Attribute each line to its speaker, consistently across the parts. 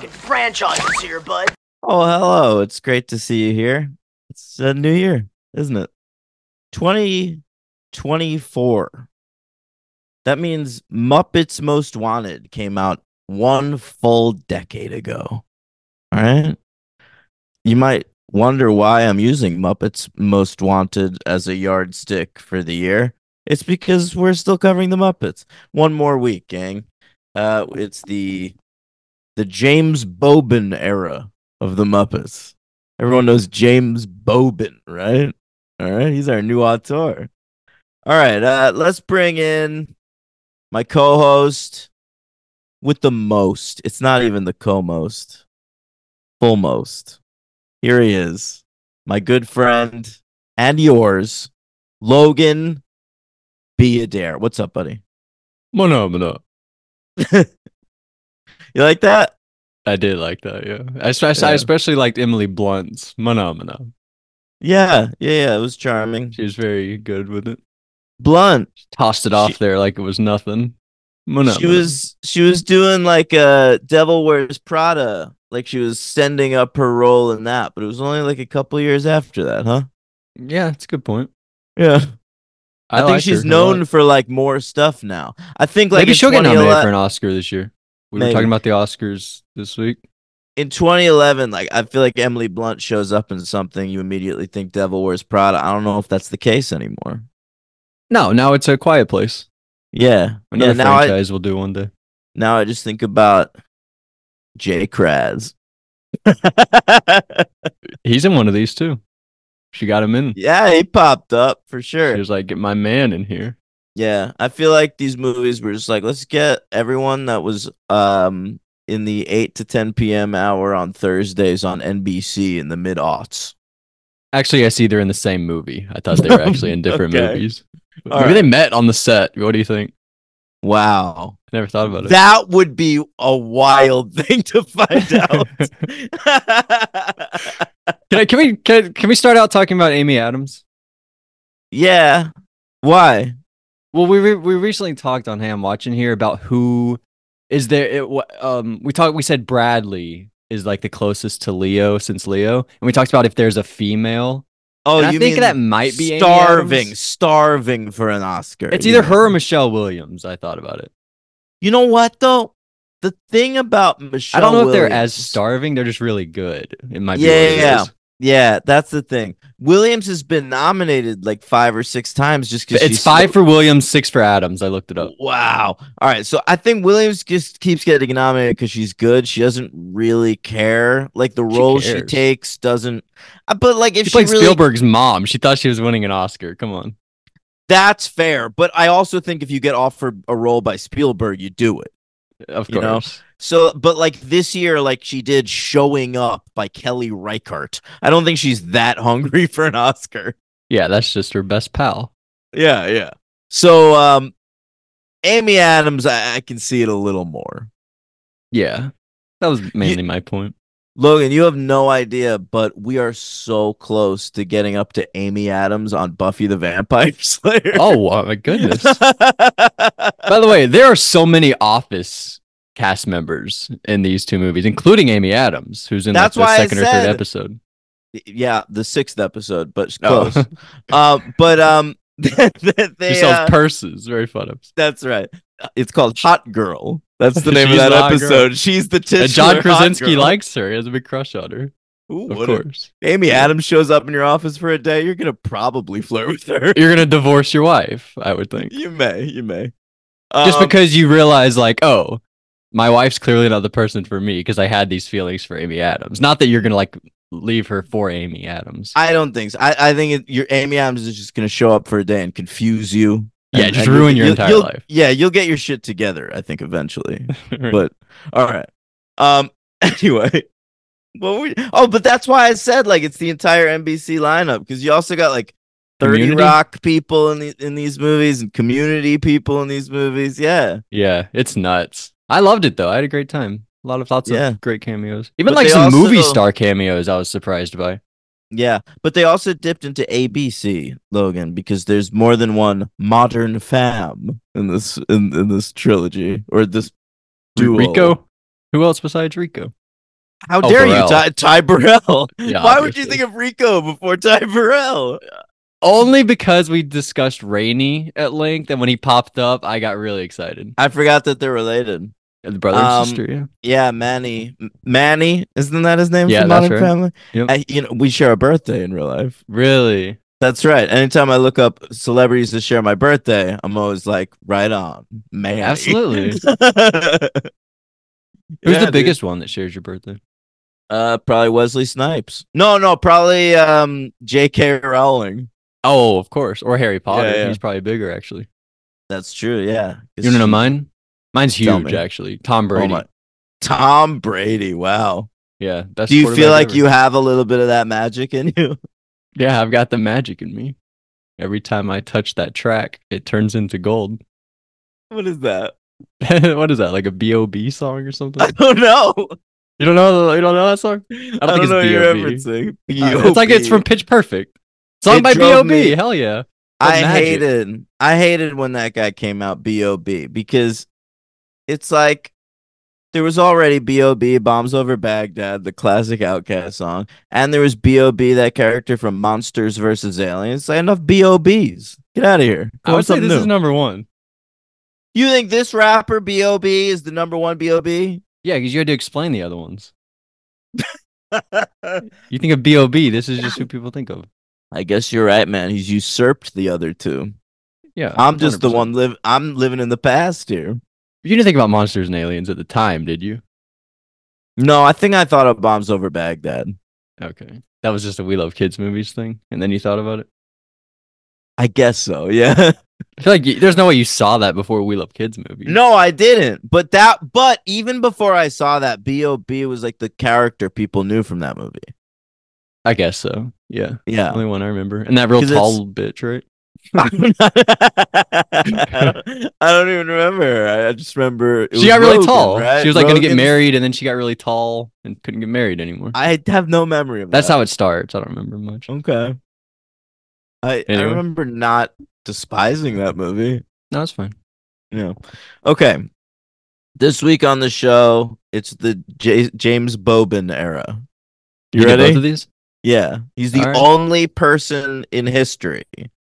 Speaker 1: fucking franchises here, bud.
Speaker 2: Oh, hello. It's great to see you here. It's a new year, isn't it? 2024. That means Muppets Most Wanted came out one full decade ago. All right. You might wonder why I'm using Muppets Most Wanted as a yardstick for the year. It's because we're still covering the Muppets. One more week, gang. It's the James Bobin era of the Muppets. Everyone knows James Bobin, right? All right, he's our new auteur. All right, let's bring in my co-host with the most. It's not even the co-most, full most. Here he is, my good friend and yours, Logan Beadair. What's up, buddy?
Speaker 3: Mana.
Speaker 2: You like that?
Speaker 3: I did like that, yeah. I especially liked Emily Blunt's Mana.
Speaker 2: Yeah. It was charming.
Speaker 3: She was very good with it.
Speaker 2: Blunt.
Speaker 3: Tossed it off there like it was nothing.
Speaker 2: She was doing like a Devil Wears Prada, like she was sending up her role in that, but it was only like a couple years after that, huh?
Speaker 3: Yeah, it's a good point.
Speaker 2: Yeah. I think
Speaker 3: like
Speaker 2: she's
Speaker 3: her
Speaker 2: known for like more stuff now. I think like
Speaker 3: maybe
Speaker 2: in
Speaker 3: she'll get nominated
Speaker 2: 2011
Speaker 3: for an Oscar this year. We were
Speaker 2: Maybe.
Speaker 3: talking about the Oscars this week.
Speaker 2: in 2011, like I feel like Emily Blunt shows up in something, you immediately think Devil Wears Prada. I don't know if that's the case anymore.
Speaker 3: No, now it's A Quiet Place.
Speaker 2: Yeah.
Speaker 3: Another
Speaker 2: Now
Speaker 3: franchise we'll do one day.
Speaker 2: I just think about Jay Kraz.
Speaker 3: He's in one of these too. She got him in.
Speaker 2: Yeah, he popped up for sure.
Speaker 3: She was like, get my man in here.
Speaker 2: Yeah, I feel like these movies were just like, let's get everyone that was in the 8 to 10 p.m. hour on Thursdays on NBC in the mid-aughts.
Speaker 3: Actually, I see they're in the same movie. I thought they were actually in different
Speaker 2: Okay.
Speaker 3: movies.
Speaker 2: All
Speaker 3: Maybe
Speaker 2: right.
Speaker 3: they met on the set. What do you think?
Speaker 2: Wow.
Speaker 3: I never thought about it.
Speaker 2: That would be a wild thing to find out.
Speaker 3: Can we start out talking about Amy Adams?
Speaker 2: Yeah. Why?
Speaker 3: Well, we recently talked on Ham Watching here about who is there. We said Bradley is like the closest to Leo since Leo, and we talked about if there's a female.
Speaker 2: Oh,
Speaker 3: And I
Speaker 2: you
Speaker 3: think
Speaker 2: mean
Speaker 3: that might be Amy
Speaker 2: starving,
Speaker 3: Adams.
Speaker 2: starving for an Oscar.
Speaker 3: It's
Speaker 2: you
Speaker 3: either
Speaker 2: know?
Speaker 3: her or Michelle Williams. I thought about it.
Speaker 2: You know what though? The thing about Michelle
Speaker 3: I don't know if they're
Speaker 2: Williams-
Speaker 3: as starving. They're just really good. It might be.
Speaker 2: Yeah,
Speaker 3: what it
Speaker 2: yeah.
Speaker 3: is.
Speaker 2: Yeah, that's the thing. Williams has been nominated like 5 or 6 times just because
Speaker 3: It's 5 for Williams, 6 for Adams. I looked it up.
Speaker 2: Wow. All right. So I think Williams just keeps getting nominated because she's good. She doesn't really care. Like the role she
Speaker 3: cares.
Speaker 2: takes doesn't. But like if
Speaker 3: She
Speaker 2: she
Speaker 3: played
Speaker 2: really,
Speaker 3: Spielberg's mom. She thought she was winning an Oscar. Come on.
Speaker 2: that's fair. But I also think if you get offered a role by Spielberg, you do it.
Speaker 3: Of
Speaker 2: You know?
Speaker 3: course.
Speaker 2: So, but like this year, like she did Showing Up by Kelly Reichardt. I don't think she's that hungry for an Oscar.
Speaker 3: Yeah, that's just her best pal.
Speaker 2: Yeah. So, Amy Adams, I can see it a little more.
Speaker 3: Yeah. That was mainly my point.
Speaker 2: Logan, you have no idea, but we are so close to getting up to Amy Adams on Buffy the Vampire Slayer.
Speaker 3: Oh, my goodness. By the way, there are so many Office cast members in these two movies, including Amy Adams, who's in like,
Speaker 2: That's
Speaker 3: the
Speaker 2: why I
Speaker 3: second or third
Speaker 2: said-
Speaker 3: episode.
Speaker 2: Yeah, the 6th episode, but
Speaker 3: Oh.
Speaker 2: close. They,
Speaker 3: She sells purses. Very fun episode.
Speaker 2: that's right. It's called Hot Girl. That's the name of
Speaker 3: She's
Speaker 2: that
Speaker 3: the hot
Speaker 2: episode.
Speaker 3: girl.
Speaker 2: She's the titular
Speaker 3: And John
Speaker 2: hot
Speaker 3: Krasinski
Speaker 2: girl.
Speaker 3: likes her. He has a big crush on her.
Speaker 2: Ooh,
Speaker 3: Of
Speaker 2: what if
Speaker 3: course.
Speaker 2: Amy Adams shows up in your office for a day, you're gonna probably flirt with her.
Speaker 3: You're going to divorce your wife, I would think.
Speaker 2: You may.
Speaker 3: Just because you realize, like, oh, my wife's clearly not the person for me because I had these feelings for Amy Adams. Not that you're going to, like, leave her for Amy Adams.
Speaker 2: I don't think so. I think your Amy Adams is just gonna show up for a day and confuse you.
Speaker 3: Yeah,
Speaker 2: And-
Speaker 3: just
Speaker 2: and
Speaker 3: ruin your entire
Speaker 2: you'll-
Speaker 3: life.
Speaker 2: Yeah, you'll get your shit together, I think, eventually.
Speaker 3: Right.
Speaker 2: But all right. Anyway. But that's why I said like it's the entire NBC lineup, because you also got like 30
Speaker 3: Community?
Speaker 2: Rock people in these movies and Community people in these movies. Yeah.
Speaker 3: Yeah, it's nuts. I loved it though. I had a great time. Lots
Speaker 2: Yeah.
Speaker 3: of great cameos. Even
Speaker 2: But
Speaker 3: like
Speaker 2: they
Speaker 3: some
Speaker 2: also-
Speaker 3: movie star cameos I was surprised by.
Speaker 2: Yeah. But they also dipped into ABC, Logan, because there's more than one modern fam in this in this trilogy or this duo.
Speaker 3: Rico? Who else besides Rico?
Speaker 2: How
Speaker 3: Oh,
Speaker 2: dare you,
Speaker 3: Burrell.
Speaker 2: Ty Burrell?
Speaker 3: Yeah,
Speaker 2: Why would you
Speaker 3: obviously.
Speaker 2: think of Rico before Ty Burrell?
Speaker 3: Only because we discussed Rainey at length, and when he popped up, I got really excited.
Speaker 2: I forgot that they're related.
Speaker 3: The brother and sister, yeah.
Speaker 2: Yeah, Manny, isn't that his name
Speaker 3: Yeah,
Speaker 2: from
Speaker 3: that's
Speaker 2: Modern
Speaker 3: right.
Speaker 2: Family?
Speaker 3: Yep.
Speaker 2: We share a birthday in real life.
Speaker 3: Really?
Speaker 2: That's right. Anytime I look up celebrities to share my birthday, I'm always like, right on, Manny.
Speaker 3: Absolutely. Who's
Speaker 2: Yeah,
Speaker 3: the
Speaker 2: dude.
Speaker 3: biggest one that shares your birthday?
Speaker 2: Probably Wesley Snipes. No, probably J.K. Rowling.
Speaker 3: Oh, of course. Or Harry Potter.
Speaker 2: yeah.
Speaker 3: He's probably bigger, actually.
Speaker 2: That's true. Yeah.
Speaker 3: You want to know mine? Mine's
Speaker 2: Tell
Speaker 3: huge,
Speaker 2: me.
Speaker 3: actually. Tom
Speaker 2: Oh
Speaker 3: Brady.
Speaker 2: my, Tom Brady. Wow.
Speaker 3: Yeah. Best
Speaker 2: Do you feel
Speaker 3: quarterback
Speaker 2: like
Speaker 3: ever.
Speaker 2: you have a little bit of that magic in you?
Speaker 3: Yeah, I've got the magic in me. Every time I touch that track, it turns into gold.
Speaker 2: What is that?
Speaker 3: What is that? Like a B.O.B. song or something?
Speaker 2: I don't know.
Speaker 3: You don't know that song?
Speaker 2: I don't
Speaker 3: think
Speaker 2: know
Speaker 3: it's
Speaker 2: you're
Speaker 3: B.O.B..
Speaker 2: referencing.
Speaker 3: It's like it's from Pitch Perfect. Song
Speaker 2: It
Speaker 3: by
Speaker 2: drove
Speaker 3: B.O.B.
Speaker 2: me-
Speaker 3: Hell yeah.
Speaker 2: I
Speaker 3: Magic.
Speaker 2: hated when that guy came out, B.O.B. because it's like there was already B.O.B. Bombs Over Baghdad, the classic Outkast song, and there was B.O.B. that character from Monsters vs. Aliens. Like, enough B.O.B.s. Get out of here.
Speaker 3: I
Speaker 2: Go on
Speaker 3: would say
Speaker 2: something
Speaker 3: this
Speaker 2: new.
Speaker 3: is number one.
Speaker 2: You think this rapper B.O.B. is the number one B.O.B.?
Speaker 3: Yeah, because you had to explain the other ones. You think of B.O.B., this is just who people think of.
Speaker 2: I guess you're right, man. He's usurped the other two.
Speaker 3: Yeah.
Speaker 2: I'm just the
Speaker 3: 100%.
Speaker 2: one I'm living in the past here.
Speaker 3: You didn't think about Monsters and Aliens at the time, did you?
Speaker 2: No, I think I thought of Bombs Over Baghdad.
Speaker 3: Okay. That was just a We Love Kids movies thing, and then you thought about it?
Speaker 2: I guess so, yeah.
Speaker 3: I feel like there's no way you saw that before We Love Kids movie.
Speaker 2: No, I didn't. But even before I saw that, B.O.B. was like the character people knew from that movie.
Speaker 3: I guess so. Yeah.
Speaker 2: Yeah.
Speaker 3: Only one I remember. And that real
Speaker 2: 'Cause
Speaker 3: tall bitch, right?
Speaker 2: I don't even remember. I just remember it
Speaker 3: She
Speaker 2: was
Speaker 3: got really
Speaker 2: Rogan,
Speaker 3: tall.
Speaker 2: right?
Speaker 3: She was like going to get
Speaker 2: Rogan's-
Speaker 3: married, and then she got really tall and couldn't get married anymore.
Speaker 2: I have no memory of
Speaker 3: That's
Speaker 2: that.
Speaker 3: how it starts. I don't remember much.
Speaker 2: Okay. I
Speaker 3: Anyway.
Speaker 2: remember not despising that movie.
Speaker 3: No, it's fine.
Speaker 2: Yeah. Okay. This week on the show, it's the James Bobin era. You
Speaker 3: did
Speaker 2: ready?
Speaker 3: both of these?
Speaker 2: Yeah. He's the
Speaker 3: All right.
Speaker 2: only person in history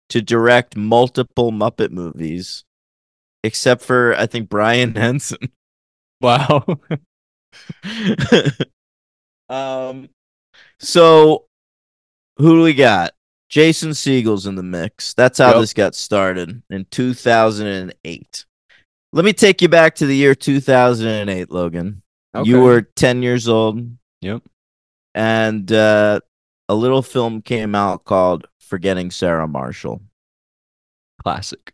Speaker 2: to direct multiple Muppet movies, except for, I think, Brian Henson.
Speaker 3: Wow.
Speaker 2: So who do we got? Jason Segel's in the mix. That's how
Speaker 3: Yep.
Speaker 2: this got started in 2008. Let me take you back to the year 2008, Logan. You
Speaker 3: Okay.
Speaker 2: were 10 years old.
Speaker 3: Yep.
Speaker 2: And a little film came out called Forgetting Sarah Marshall,
Speaker 3: Classic.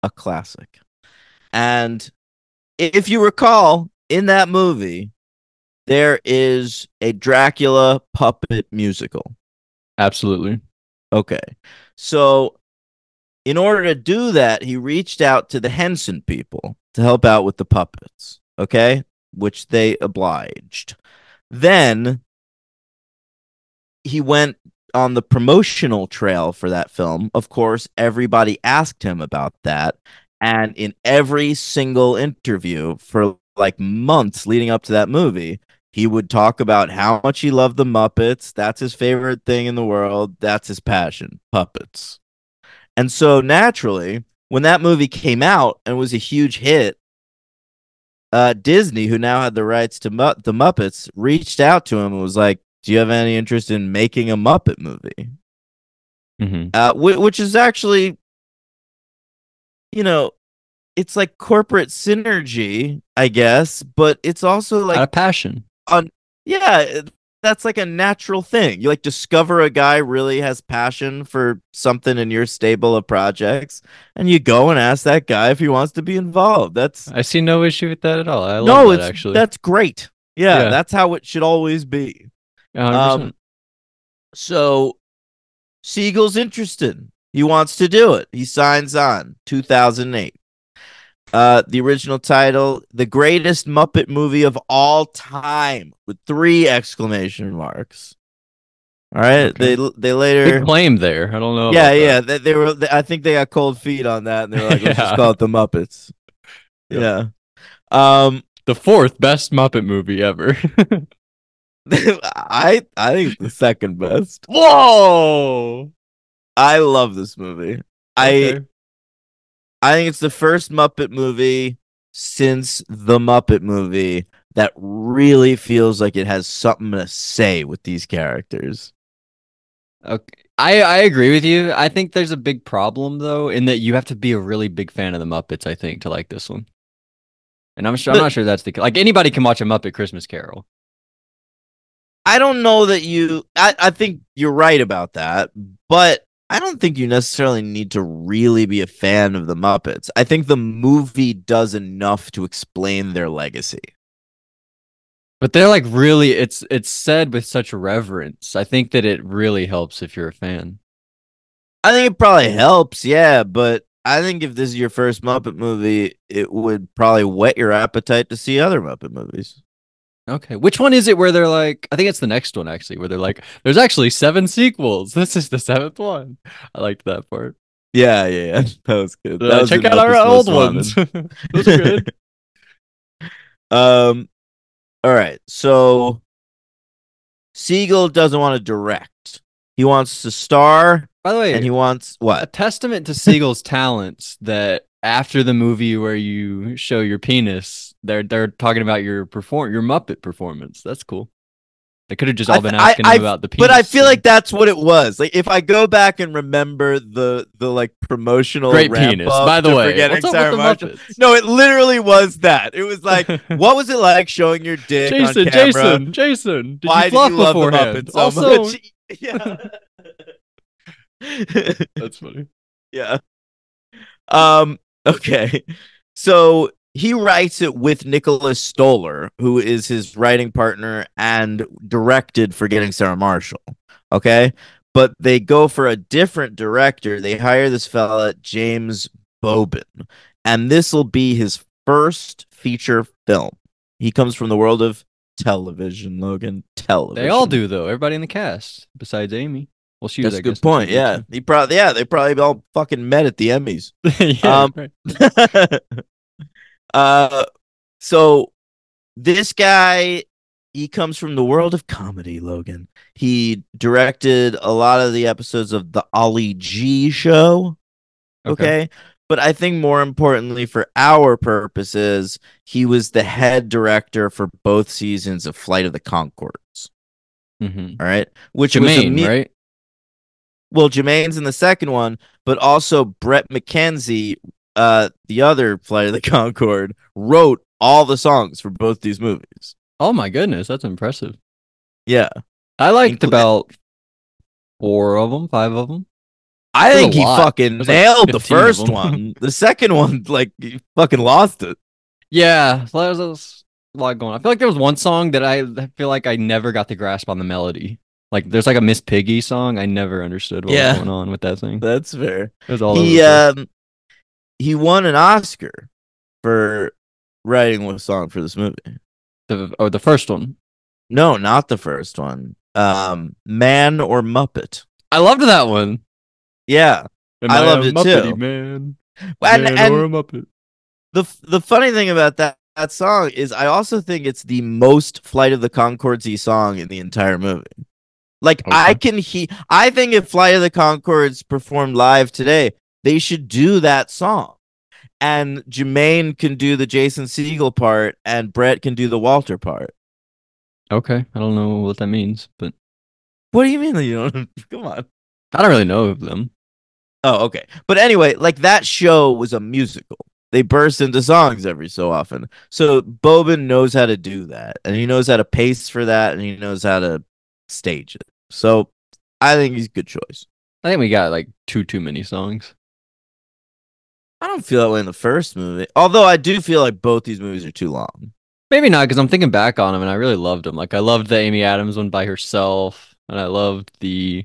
Speaker 2: a classic. And if you recall, in that movie, there is a Dracula puppet musical.
Speaker 3: Absolutely.
Speaker 2: Okay. So, in order to do that, he reached out to the Henson people to help out with the puppets. Okay. Which they obliged. Then he went on the promotional trail for that film. Of course, everybody asked him about that. And in every single interview for like months leading up to that movie, he would talk about how much he loved the Muppets. That's his favorite thing in the world. That's his passion, puppets. And so naturally, when that movie came out and was a huge hit, Disney, who now had the rights to the Muppets, reached out to him and was like, do you have any interest in making a Muppet movie?
Speaker 3: Mm-hmm.
Speaker 2: Which is actually, it's like corporate synergy, I guess, but it's also like
Speaker 3: Out of passion.
Speaker 2: yeah, that's like a natural thing. You like discover a guy really has passion for something in your stable of projects, and you go and ask that guy if he wants to be involved. That's
Speaker 3: I see no issue with that at all. I love that, actually.
Speaker 2: that's great. Yeah,
Speaker 3: Yeah.
Speaker 2: that's how it should always be.
Speaker 3: 100%.
Speaker 2: So Siegel's interested. He wants to do it. He signs on. 2008. The original title, The Greatest Muppet Movie of All Time, with 3 exclamation marks. All right.
Speaker 3: Okay.
Speaker 2: They later.
Speaker 3: Big claim there. I don't know.
Speaker 2: Yeah,
Speaker 3: about
Speaker 2: yeah.
Speaker 3: that.
Speaker 2: They were. I think they got cold feet on that, and they were like, "Let's just
Speaker 3: Yeah.
Speaker 2: call it the Muppets."
Speaker 3: Yep.
Speaker 2: Yeah.
Speaker 3: The 4th best Muppet movie ever.
Speaker 2: I think it's the second best.
Speaker 3: Whoa.
Speaker 2: I love this movie. I
Speaker 3: Okay.
Speaker 2: I think it's the first Muppet movie since the Muppet movie that really feels like it has something to say with these characters.
Speaker 3: Okay. I agree with you. I think there's a big problem though, in that you have to be a really big fan of the Muppets, I think, to like this one. And I'm
Speaker 2: But
Speaker 3: not sure that's the like anybody can watch a Muppet Christmas Carol.
Speaker 2: I don't know that I think you're right about that, but I don't think you necessarily need to really be a fan of the Muppets. I think the movie does enough to explain their legacy.
Speaker 3: But they're like really it's said with such reverence. I think that it really helps if you're a fan.
Speaker 2: I think it probably helps, yeah, but I think if this is your first Muppet movie, it would probably whet your appetite to see other Muppet movies.
Speaker 3: Okay. Which one is it where they're like I think it's the next one actually, where they're like, there's actually 7 sequels. This is the seventh one. I liked that part.
Speaker 2: Yeah. That was good. That was
Speaker 3: Check
Speaker 2: in
Speaker 3: out our
Speaker 2: Muppets
Speaker 3: old
Speaker 2: Most
Speaker 3: ones.
Speaker 2: Wanted.
Speaker 3: Those are good.
Speaker 2: um, all right. So Siegel doesn't want to direct. He wants to star,
Speaker 3: By the way,
Speaker 2: and he wants
Speaker 3: a
Speaker 2: what?
Speaker 3: testament to Siegel's talents that after the movie where you show your penis, they're talking about your Muppet performance. That's cool. They could have just all been asking him about the penis.
Speaker 2: But I feel like
Speaker 3: thing.
Speaker 2: that's what it was. Like if I go back and remember the like promotional
Speaker 3: Great
Speaker 2: ramp
Speaker 3: penis.
Speaker 2: up
Speaker 3: By the
Speaker 2: to
Speaker 3: way,
Speaker 2: Forgetting
Speaker 3: what's up
Speaker 2: Sarah
Speaker 3: with the
Speaker 2: Marshall.
Speaker 3: Muppets?
Speaker 2: No, it literally was that. It was like, what was it like showing your dick on camera?
Speaker 3: Jason, did
Speaker 2: Why
Speaker 3: you
Speaker 2: did
Speaker 3: fluff
Speaker 2: you love the
Speaker 3: beforehand?
Speaker 2: Muppets so
Speaker 3: Also,
Speaker 2: much? Yeah.
Speaker 3: that's funny.
Speaker 2: Yeah. Okay. So he writes it with Nicholas Stoller, who is his writing partner and directed Forgetting Sarah Marshall. Okay. But they go for a different director. They hire this fella, James Bobin, and this will be his first feature film. He comes from the world of television, Logan. Television.
Speaker 3: They all do though. Everybody in the cast, besides Amy. Well, she was.
Speaker 2: That's
Speaker 3: I
Speaker 2: a good
Speaker 3: guess, in
Speaker 2: point.
Speaker 3: season
Speaker 2: Yeah. They probably all fucking met at the Emmys.
Speaker 3: two. Yeah,
Speaker 2: Um
Speaker 3: right.
Speaker 2: uh so this guy, he comes from the world of comedy, Logan. He directed a lot of the episodes of the Ollie G show. Okay. But I think more importantly for our purposes, he was the head director for both seasons of Flight of the Conchords.
Speaker 3: Mm-hmm.
Speaker 2: All right. Which was
Speaker 3: Jermaine, right?
Speaker 2: well, Jermaine's in the second one, but also Brett McKenzie, the other Flight of the Conchord, wrote all the songs for both these movies.
Speaker 3: Oh my goodness, that's impressive.
Speaker 2: Yeah.
Speaker 3: I liked
Speaker 2: Inclu-
Speaker 3: about 4 of them, 5 of them.
Speaker 2: I
Speaker 3: There's
Speaker 2: think
Speaker 3: a
Speaker 2: he
Speaker 3: lot.
Speaker 2: fucking
Speaker 3: There's like
Speaker 2: nailed the
Speaker 3: 15 of
Speaker 2: first
Speaker 3: them.
Speaker 2: one. The second one, like, he fucking lost it.
Speaker 3: Yeah, there's a lot going on. I feel like there was one song that I feel like I never got the grasp on the melody. Like there's like a Miss Piggy song. I never understood what was going on with that thing.
Speaker 2: That's fair.
Speaker 3: It was all over
Speaker 2: He
Speaker 3: the place.
Speaker 2: he won an Oscar for writing a song for this movie.
Speaker 3: The first one.
Speaker 2: No, not the first one. Man or Muppet.
Speaker 3: I loved that one.
Speaker 2: Yeah.
Speaker 3: Am
Speaker 2: I
Speaker 3: I
Speaker 2: loved
Speaker 3: a
Speaker 2: it
Speaker 3: Muppety
Speaker 2: too.
Speaker 3: man?
Speaker 2: And
Speaker 3: Man or a Muppet?
Speaker 2: the funny thing about that song is I also think it's the most Flight of the Conchords-y song in the entire movie. Like
Speaker 3: Okay.
Speaker 2: I think if Flight of the Conchords performed live today, they should do that song. And Jermaine can do the Jason Segel part and Brett can do the Walter part.
Speaker 3: Okay. I don't know what that means, but
Speaker 2: What do you mean that you don't? Come on.
Speaker 3: I don't really know of them.
Speaker 2: Oh, okay. But anyway, like that show was a musical. They burst into songs every so often. So Bobin knows how to do that, and he knows how to pace for that, and he knows how to stage it. So I think he's a good choice.
Speaker 3: I think we got like too many songs.
Speaker 2: I don't feel that way in the first movie, although I do feel like both these movies are too long.
Speaker 3: Maybe not, because I'm thinking back on them and I really loved them. Like I loved the Amy Adams one by herself, and I loved the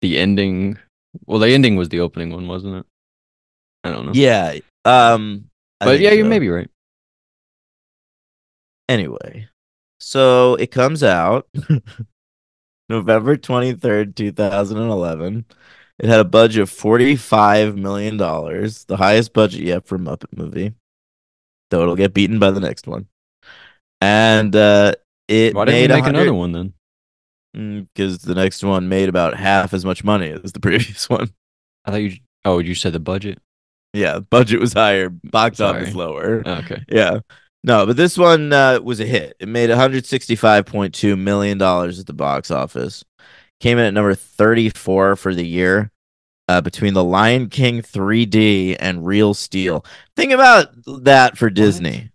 Speaker 3: ending. Well, the ending was the opening one, wasn't it? I don't know.
Speaker 2: Yeah. I
Speaker 3: But
Speaker 2: think
Speaker 3: yeah, you're
Speaker 2: so.
Speaker 3: maybe right.
Speaker 2: Anyway, so it comes out November 23rd, 2011. It had a budget of $45 million, the highest budget yet for a Muppet movie, though it'll get beaten by the next one. And it
Speaker 3: Why didn't we
Speaker 2: made
Speaker 3: make another
Speaker 2: 100.
Speaker 3: one then?
Speaker 2: Because the next one made about half as much money as the previous one.
Speaker 3: I thought you. Oh, you said the budget.
Speaker 2: Yeah, budget was higher, box office
Speaker 3: Sorry.
Speaker 2: lower.
Speaker 3: Okay.
Speaker 2: Yeah. No, but this one was a hit. It made $165.2 million at the box office. Came in at number 34 for the year, between The Lion King 3D and Real Steel. Think about that for Disney.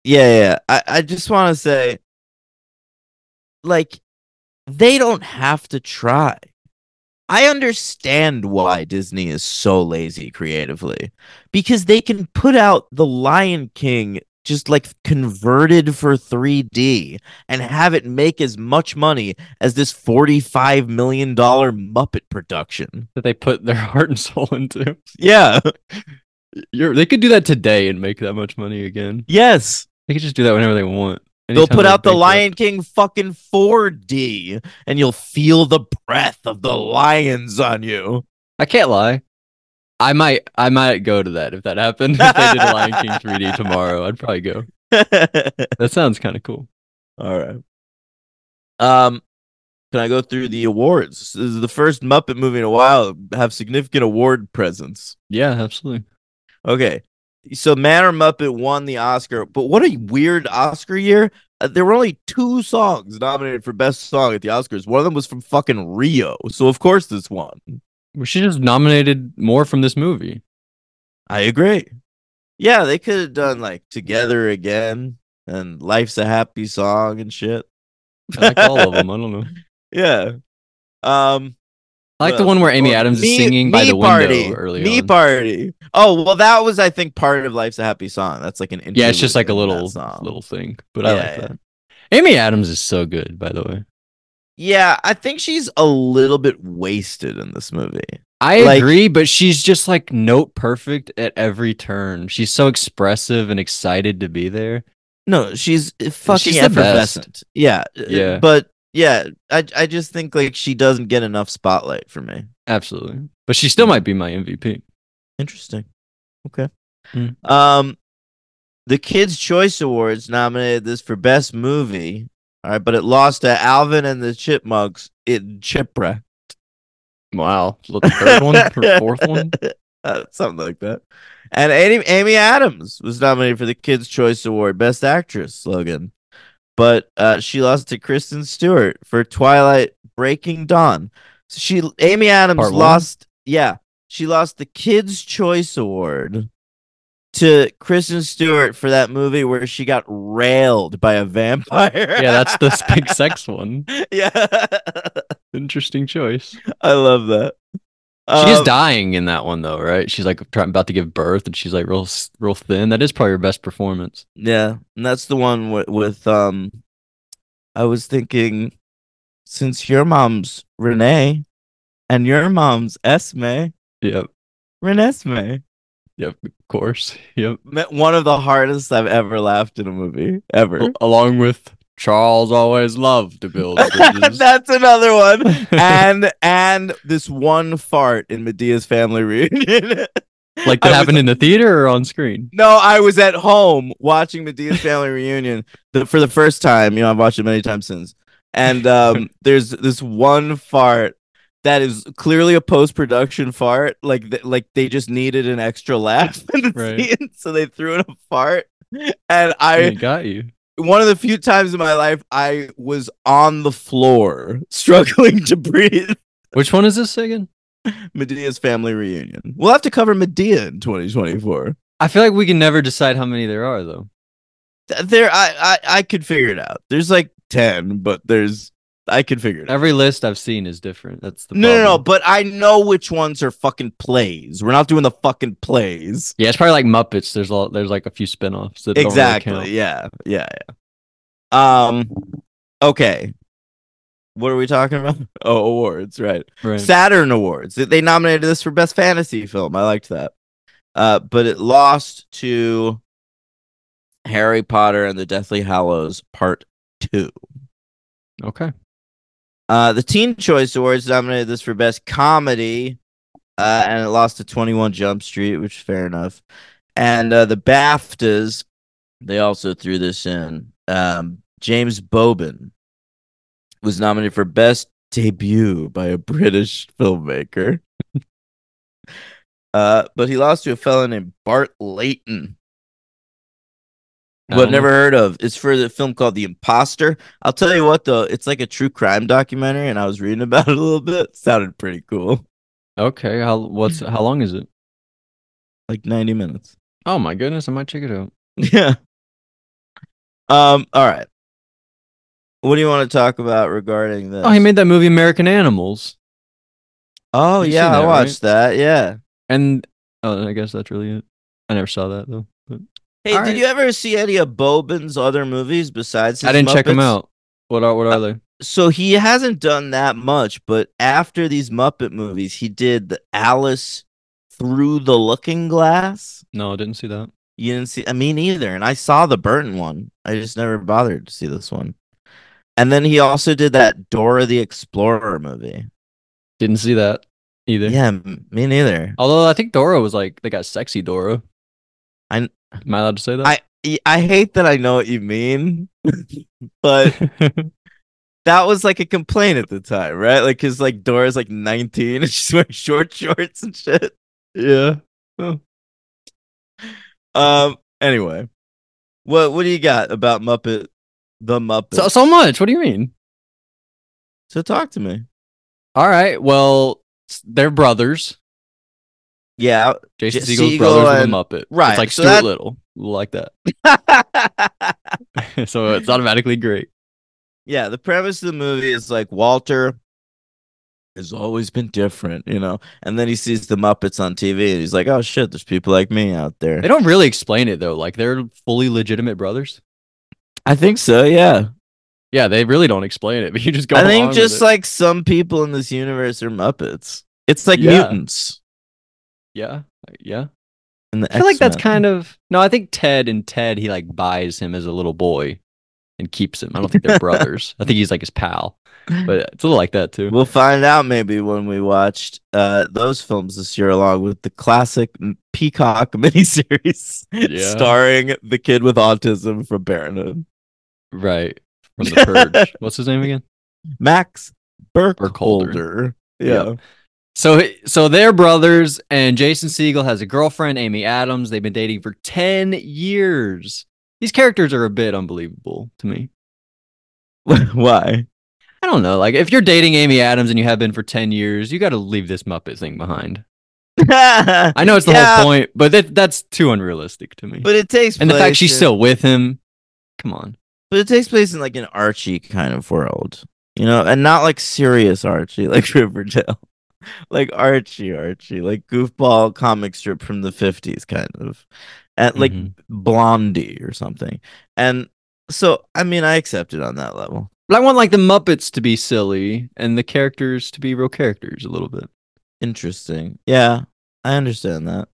Speaker 2: Yeah. I just want to say, like, they don't have to try. I understand why Disney is so lazy creatively, because they can put out The Lion King just like converted for 3D and have it make as much money as this $45 million Muppet production.
Speaker 3: That they put their heart and soul into.
Speaker 2: Yeah.
Speaker 3: They could do that today and make that much money again.
Speaker 2: Yes.
Speaker 3: They could just do that whenever they want.
Speaker 2: They'll
Speaker 3: Anytime
Speaker 2: put
Speaker 3: they're
Speaker 2: out The
Speaker 3: bankrupt.
Speaker 2: Lion King fucking 4D and you'll feel the breath of the lions on you.
Speaker 3: I can't lie. I might go to that if that happened. If they did a Lion King 3D tomorrow, I'd probably go. That sounds kind of cool.
Speaker 2: All right. Can I go through the awards? This is the first Muppet movie in a while to have significant award presence.
Speaker 3: Yeah, absolutely.
Speaker 2: Okay. So Man or Muppet won the Oscar, but what a weird Oscar year. There were only 2 songs nominated for Best Song at the Oscars. One of them was from fucking Rio. So of course this won.
Speaker 3: We should just nominated more from this movie.
Speaker 2: I agree. Yeah, they could have done like Together Again and Life's a Happy Song and shit.
Speaker 3: I like all of them. I don't know.
Speaker 2: Yeah.
Speaker 3: I like the one where Amy Adams is singing by the window early
Speaker 2: Me
Speaker 3: on.
Speaker 2: Party. Oh, well, that was, I think, part of Life's a Happy Song. That's like an
Speaker 3: Yeah, it's just like a
Speaker 2: interlude in
Speaker 3: little
Speaker 2: that song.
Speaker 3: little thing, but I like
Speaker 2: Yeah.
Speaker 3: that. Amy Adams is so good, by the way.
Speaker 2: Yeah, I think she's a little bit wasted in this movie.
Speaker 3: I
Speaker 2: Like-
Speaker 3: agree, but she's just like note perfect at every turn. She's so expressive and excited to be there.
Speaker 2: No, she's fucking
Speaker 3: She's the
Speaker 2: effervescent. Yeah.
Speaker 3: Yeah.
Speaker 2: But yeah, I just think like she doesn't get enough spotlight for me.
Speaker 3: Absolutely. But she still might be my MVP.
Speaker 2: Interesting. Okay.
Speaker 3: Mm.
Speaker 2: The Kids' Choice Awards nominated this for Best Movie. All right, but it lost to Alvin and the Chipmunks in Chipwreck.
Speaker 3: Wow. Look, the third one or fourth one?
Speaker 2: Something like that. And Amy Adams was nominated for the Kids' Choice Award, Best Actress slogan. But she lost to Kristen Stewart for Twilight Breaking Dawn. So Amy Adams
Speaker 3: Part one?
Speaker 2: lost, yeah, she lost the Kids' Choice Award to Kristen Stewart for that movie where she got railed by a vampire.
Speaker 3: Yeah, that's the big sex one.
Speaker 2: Yeah.
Speaker 3: Interesting choice.
Speaker 2: I love that.
Speaker 3: She is dying in that one, though, right? She's like about to give birth, and she's like real thin. That is probably her best performance.
Speaker 2: Yeah, and that's the one with I was thinking, since your mom's Renee and your mom's Esme,
Speaker 3: Yep.
Speaker 2: Renesmee.
Speaker 3: Yep. Of course. Yep.
Speaker 2: One of the hardest I've ever laughed in a movie ever.
Speaker 3: Along with Charles always loved to build bridges.
Speaker 2: That's another one. And this one fart in Medea's family reunion.
Speaker 3: Like that happened in the theater or on screen?
Speaker 2: No, I was at home watching Medea's family reunion for the first time. You know, I've watched it many times since. And there's this one fart that is clearly a post-production fart. Like they just needed an extra laugh in the
Speaker 3: Right.
Speaker 2: scene, so they threw in a fart. And
Speaker 3: It got you.
Speaker 2: one of the few times in my life I was on the floor struggling to breathe.
Speaker 3: Which one is this again?
Speaker 2: Medea's family reunion. We'll have to cover Medea in 2024.
Speaker 3: I feel like we can never decide how many there are, though.
Speaker 2: I could figure it out. There's like 10, but I could figure it out.
Speaker 3: Every list I've seen is different. That's the
Speaker 2: No,
Speaker 3: problem.
Speaker 2: but I know which ones are fucking plays. We're not doing the fucking plays.
Speaker 3: Yeah, it's probably like Muppets. There's like a few spin-offs that
Speaker 2: Exactly.
Speaker 3: don't really
Speaker 2: Yeah. Okay. What are we talking about? Oh, awards, right.
Speaker 3: count. Right.
Speaker 2: Saturn Awards. They nominated this for Best Fantasy Film. I liked that. But it lost to Harry Potter and the Deathly Hallows Part 2.
Speaker 3: Okay.
Speaker 2: The Teen Choice Awards nominated this for Best Comedy, and it lost to 21 Jump Street, which is fair enough. And the BAFTAs, they also threw this in. James Bobin was nominated for Best Debut by a British filmmaker. But he lost to a fellow named Bart Layton.
Speaker 3: I
Speaker 2: But
Speaker 3: don't
Speaker 2: never
Speaker 3: know.
Speaker 2: heard of. It's for the film called The Imposter. I'll tell you what, though, it's like a true crime documentary, and I was reading about it a little bit. Sounded pretty cool.
Speaker 3: Okay, how long is it?
Speaker 2: Like 90 minutes.
Speaker 3: Oh my goodness, I might check it out.
Speaker 2: Yeah. All right. What do you want to talk about regarding this?
Speaker 3: Oh, he made that movie American Animals.
Speaker 2: Oh,
Speaker 3: You've
Speaker 2: yeah,
Speaker 3: seen
Speaker 2: I
Speaker 3: that,
Speaker 2: watched that. Yeah.
Speaker 3: And I guess that's really it. I never saw that though. But
Speaker 2: Hey,
Speaker 3: All
Speaker 2: did
Speaker 3: right.
Speaker 2: you ever see any of Bobin's other movies besides his
Speaker 3: I didn't check them
Speaker 2: Muppets?
Speaker 3: out. What are they?
Speaker 2: So he hasn't done that much, but after these Muppet movies, he did the Alice Through the Looking Glass.
Speaker 3: No, I didn't see that.
Speaker 2: You didn't see? Me neither. And I saw the Burton one. I just never bothered to see this one. And then he also did that Dora the Explorer movie.
Speaker 3: Didn't see that either.
Speaker 2: Yeah, me neither.
Speaker 3: Although I think Dora was like they got sexy Dora.
Speaker 2: I
Speaker 3: Am I allowed to say that?
Speaker 2: I hate that I know what you mean, but that was like a complaint at the time, right? Like, cause like Dora's like 19 and she's wearing short shorts and shit.
Speaker 3: yeah. Oh.
Speaker 2: Anyway, what do you got about the Muppets?
Speaker 3: So much. What do you mean?
Speaker 2: So talk to me.
Speaker 3: All right. Well, they're brothers.
Speaker 2: Yeah.
Speaker 3: Jason
Speaker 2: J-
Speaker 3: Segel's
Speaker 2: Segel
Speaker 3: brothers
Speaker 2: and-
Speaker 3: with a Muppet.
Speaker 2: right,
Speaker 3: It's like
Speaker 2: so
Speaker 3: Stuart
Speaker 2: that-
Speaker 3: Little. Like that. So it's automatically great.
Speaker 2: Yeah, the premise of the movie is like Walter has always been different, you know, and then he sees the Muppets on TV and he's like, oh shit, there's people like me out there.
Speaker 3: They don't really explain it though. Like they're fully legitimate brothers.
Speaker 2: I think so, yeah.
Speaker 3: Yeah, they really don't explain it, but you just go.
Speaker 2: I
Speaker 3: along
Speaker 2: think
Speaker 3: with
Speaker 2: just
Speaker 3: it.
Speaker 2: like some people in this universe are Muppets. It's like
Speaker 3: Yeah.
Speaker 2: mutants.
Speaker 3: yeah.
Speaker 2: In the
Speaker 3: I feel like that's
Speaker 2: X-Men.
Speaker 3: kind of no. I think Ted he like buys him as a little boy and keeps him. I don't think they're brothers. I think he's like his pal, but it's a little like that too.
Speaker 2: We'll find out maybe when we watched those films this year, along with the classic Peacock miniseries
Speaker 3: Yeah.
Speaker 2: starring the kid with autism from Parenthood,
Speaker 3: Right from the Purge. What's his name again?
Speaker 2: Max
Speaker 3: Burkholder.
Speaker 2: Burkholder. Yeah.
Speaker 3: So they're brothers, and Jason Segel has a girlfriend, Amy Adams. They've been dating for 10 years. These characters are a bit unbelievable to me.
Speaker 2: Why?
Speaker 3: I don't know. Like, if you're dating Amy Adams and you have been for 10 years, you got to leave this Muppet thing behind. I know it's the
Speaker 2: Yeah,
Speaker 3: whole point, but that's too unrealistic to me.
Speaker 2: but it takes
Speaker 3: And the
Speaker 2: place
Speaker 3: fact she's
Speaker 2: in-
Speaker 3: still with him, come on.
Speaker 2: But it takes place in like an Archie kind of world, you know, and not like serious Archie like Riverdale. Like Archie, like goofball comic strip from the 50s, kind of. And like
Speaker 3: Mhm.
Speaker 2: Blondie or something. And so, I mean, I accept it on that level.
Speaker 3: But I want like the Muppets to be silly and the characters to be real characters a little bit.
Speaker 2: Interesting. Yeah, I understand that.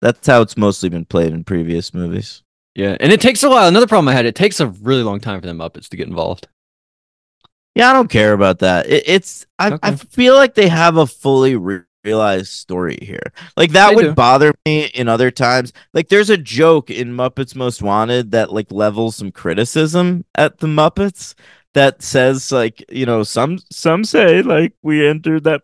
Speaker 2: That's how it's mostly been played in previous movies.
Speaker 3: Yeah, and it takes a while. Another problem I had, it takes a really long time for the Muppets to get involved.
Speaker 2: Yeah, I don't care about that. I
Speaker 3: Okay.
Speaker 2: feel like they have a fully realized story here. Like that
Speaker 3: They
Speaker 2: would
Speaker 3: do.
Speaker 2: bother me in other times. Like there's a joke in Muppets Most Wanted that like levels some criticism at the Muppets that says like, you know, some say like we entered that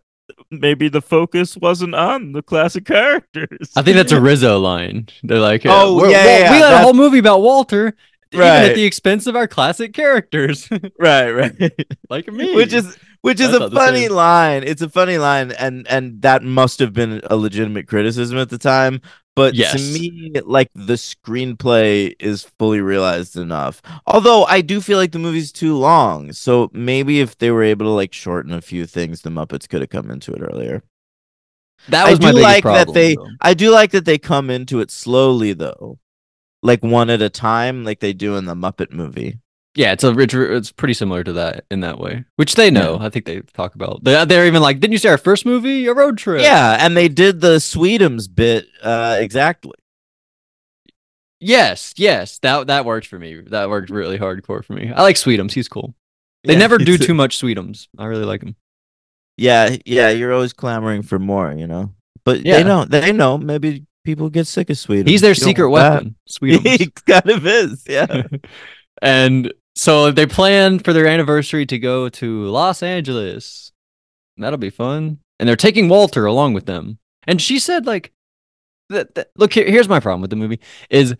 Speaker 2: maybe the focus wasn't on the classic characters.
Speaker 3: I think that's a Rizzo line. They're like,
Speaker 2: Oh,
Speaker 3: we're-
Speaker 2: yeah,
Speaker 3: we had a
Speaker 2: that's-
Speaker 3: whole movie about Walter, even
Speaker 2: Right.
Speaker 3: at the expense of our classic characters,
Speaker 2: right.
Speaker 3: like me.
Speaker 2: which is
Speaker 3: I
Speaker 2: a
Speaker 3: thought the
Speaker 2: funny
Speaker 3: same.
Speaker 2: line. It's a funny line, and that must have been a legitimate criticism at the time. But
Speaker 3: Yes.
Speaker 2: to me, like the screenplay is fully realized enough. Although I do feel like the movie's too long, so maybe if they were able to like shorten a few things, the Muppets could have come into it earlier.
Speaker 3: that was my
Speaker 2: I do
Speaker 3: biggest
Speaker 2: like
Speaker 3: problem.
Speaker 2: that they.
Speaker 3: though.
Speaker 2: I do like that they come into it slowly, though, like one at a time, like they do in the Muppet movie.
Speaker 3: Yeah, it's pretty similar to that in that way, which they know. I think they talk about. They're even like, didn't you see our first movie, A Road Trip?
Speaker 2: Yeah, and they did the Sweetums bit exactly.
Speaker 3: Yes. That worked for me. That worked really hardcore for me. I like Sweetums. He's cool. They
Speaker 2: Yeah,
Speaker 3: never do
Speaker 2: it's-
Speaker 3: too much Sweetums. I really like him.
Speaker 2: Yeah, you're always clamoring for more, you know. But
Speaker 3: Yeah.
Speaker 2: they know. Maybe people get sick of Sweetums.
Speaker 3: He's their
Speaker 2: You don't
Speaker 3: secret
Speaker 2: want that.
Speaker 3: weapon. Sweetums.
Speaker 2: He kind of is, yeah.
Speaker 3: And So they plan for their anniversary to go to Los Angeles. That'll be fun. And they're taking Walter along with them. And she said, like, look, here's my problem with the movie is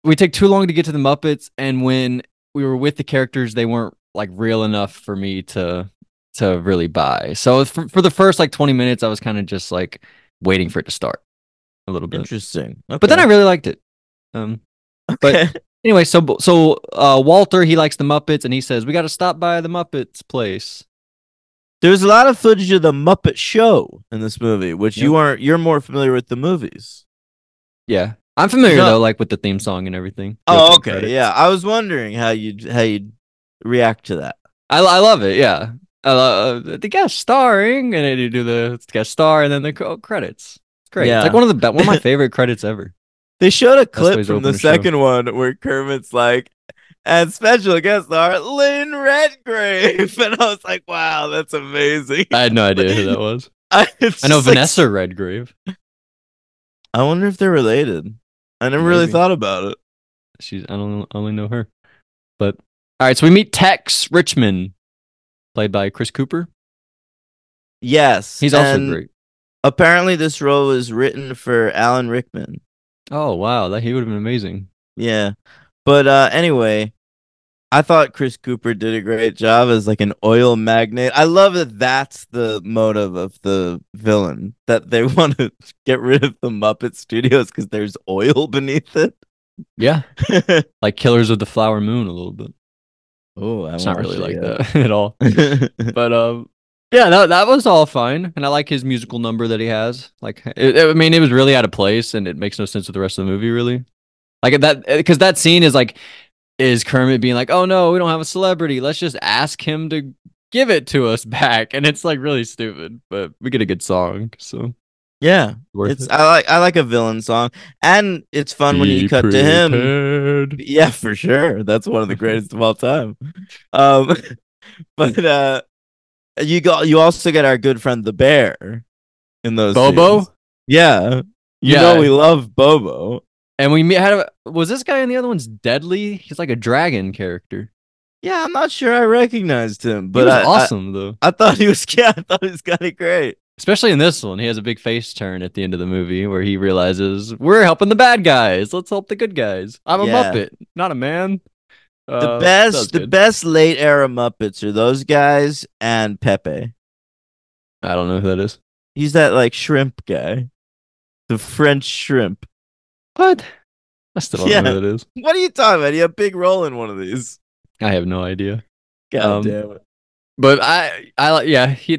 Speaker 3: we take too long to get to the Muppets, and when we were with the characters, they weren't like real enough for me to really buy. So for the first like 20 minutes, I was kind of just like waiting for it to start a little bit.
Speaker 2: Interesting. Okay.
Speaker 3: But then I really liked it.
Speaker 2: okay.
Speaker 3: But anyway, so Walter, he likes the Muppets, and he says we got to stop by the Muppets place.
Speaker 2: There's a lot of footage of the Muppet Show in this movie, which
Speaker 3: Yep.
Speaker 2: you're more familiar with the movies.
Speaker 3: Yeah, I'm familiar
Speaker 2: No.
Speaker 3: though, like with the theme song and everything. The
Speaker 2: Oh,
Speaker 3: opening
Speaker 2: okay.
Speaker 3: credits.
Speaker 2: Yeah. I was wondering how you'd react to that.
Speaker 3: I love it. Yeah, I love the guest starring, and then you do the guest star, and then the credits. It's great.
Speaker 2: Yeah.
Speaker 3: It's like one of my favorite credits ever.
Speaker 2: They showed a
Speaker 3: way
Speaker 2: clip
Speaker 3: to
Speaker 2: from
Speaker 3: open
Speaker 2: the
Speaker 3: a show.
Speaker 2: second one where Kermit's like, and special guest star Lynn Redgrave, and I was like, wow, that's amazing.
Speaker 3: I had no idea who that was.
Speaker 2: I
Speaker 3: I know Vanessa Redgrave.
Speaker 2: I wonder if they're related. I never really
Speaker 3: Maybe.
Speaker 2: thought about it.
Speaker 3: I only know her. But all right, so we meet Tex Richmond, played by Chris Cooper.
Speaker 2: Yes,
Speaker 3: He's also
Speaker 2: and
Speaker 3: great.
Speaker 2: apparently, this role was written for Alan Rickman.
Speaker 3: Oh wow, he would have been amazing.
Speaker 2: Yeah, but anyway, I thought Chris Cooper did a great job as like an oil magnate. I love that that's the motive of the villain, that they want to get rid of the Muppet Studios because there's oil beneath it.
Speaker 3: Yeah, like Killers of the Flower Moon a little bit.
Speaker 2: Oh,
Speaker 3: It's not really like that at all. But yeah, that was all fine, and I like his musical number that he has. Like, I mean, it was really out of place, and it makes no sense with the rest of the movie, really. Like that, because that scene is Kermit being like, "Oh no, we don't have a celebrity. Let's just ask him to give it to us back," and it's like really stupid. But we get a good song, so
Speaker 2: Yeah,
Speaker 3: worth
Speaker 2: it's
Speaker 3: it.
Speaker 2: I like a villain song, and it's fun when you cut to him.
Speaker 3: Prepared.
Speaker 2: Yeah, for sure. That's one of the greatest of all time. Um, but you also get our good friend the bear in those
Speaker 3: Bobo?
Speaker 2: scenes. Yeah, you
Speaker 3: Yeah.
Speaker 2: know we love Bobo.
Speaker 3: And was this guy in the other one's Deadly? He's like a dragon character.
Speaker 2: Yeah, I'm not sure I recognized him, but
Speaker 3: He was
Speaker 2: I
Speaker 3: awesome though.
Speaker 2: I thought he was I thought he was kind of great.
Speaker 3: Especially in this one, he has a big face turn at the end of the movie where he realizes we're helping the bad guys. Let's help the good guys. I'm a
Speaker 2: Yeah.
Speaker 3: Muppet, not a man.
Speaker 2: The
Speaker 3: that was
Speaker 2: the
Speaker 3: good.
Speaker 2: best late era Muppets are those guys and Pepe.
Speaker 3: I don't know who that is.
Speaker 2: He's that like shrimp guy, the French shrimp.
Speaker 3: What? I still don't
Speaker 2: Yeah.
Speaker 3: know who that is.
Speaker 2: What are you talking about? He had a big role in one of these.
Speaker 3: I have no idea.
Speaker 2: God damn it.
Speaker 3: But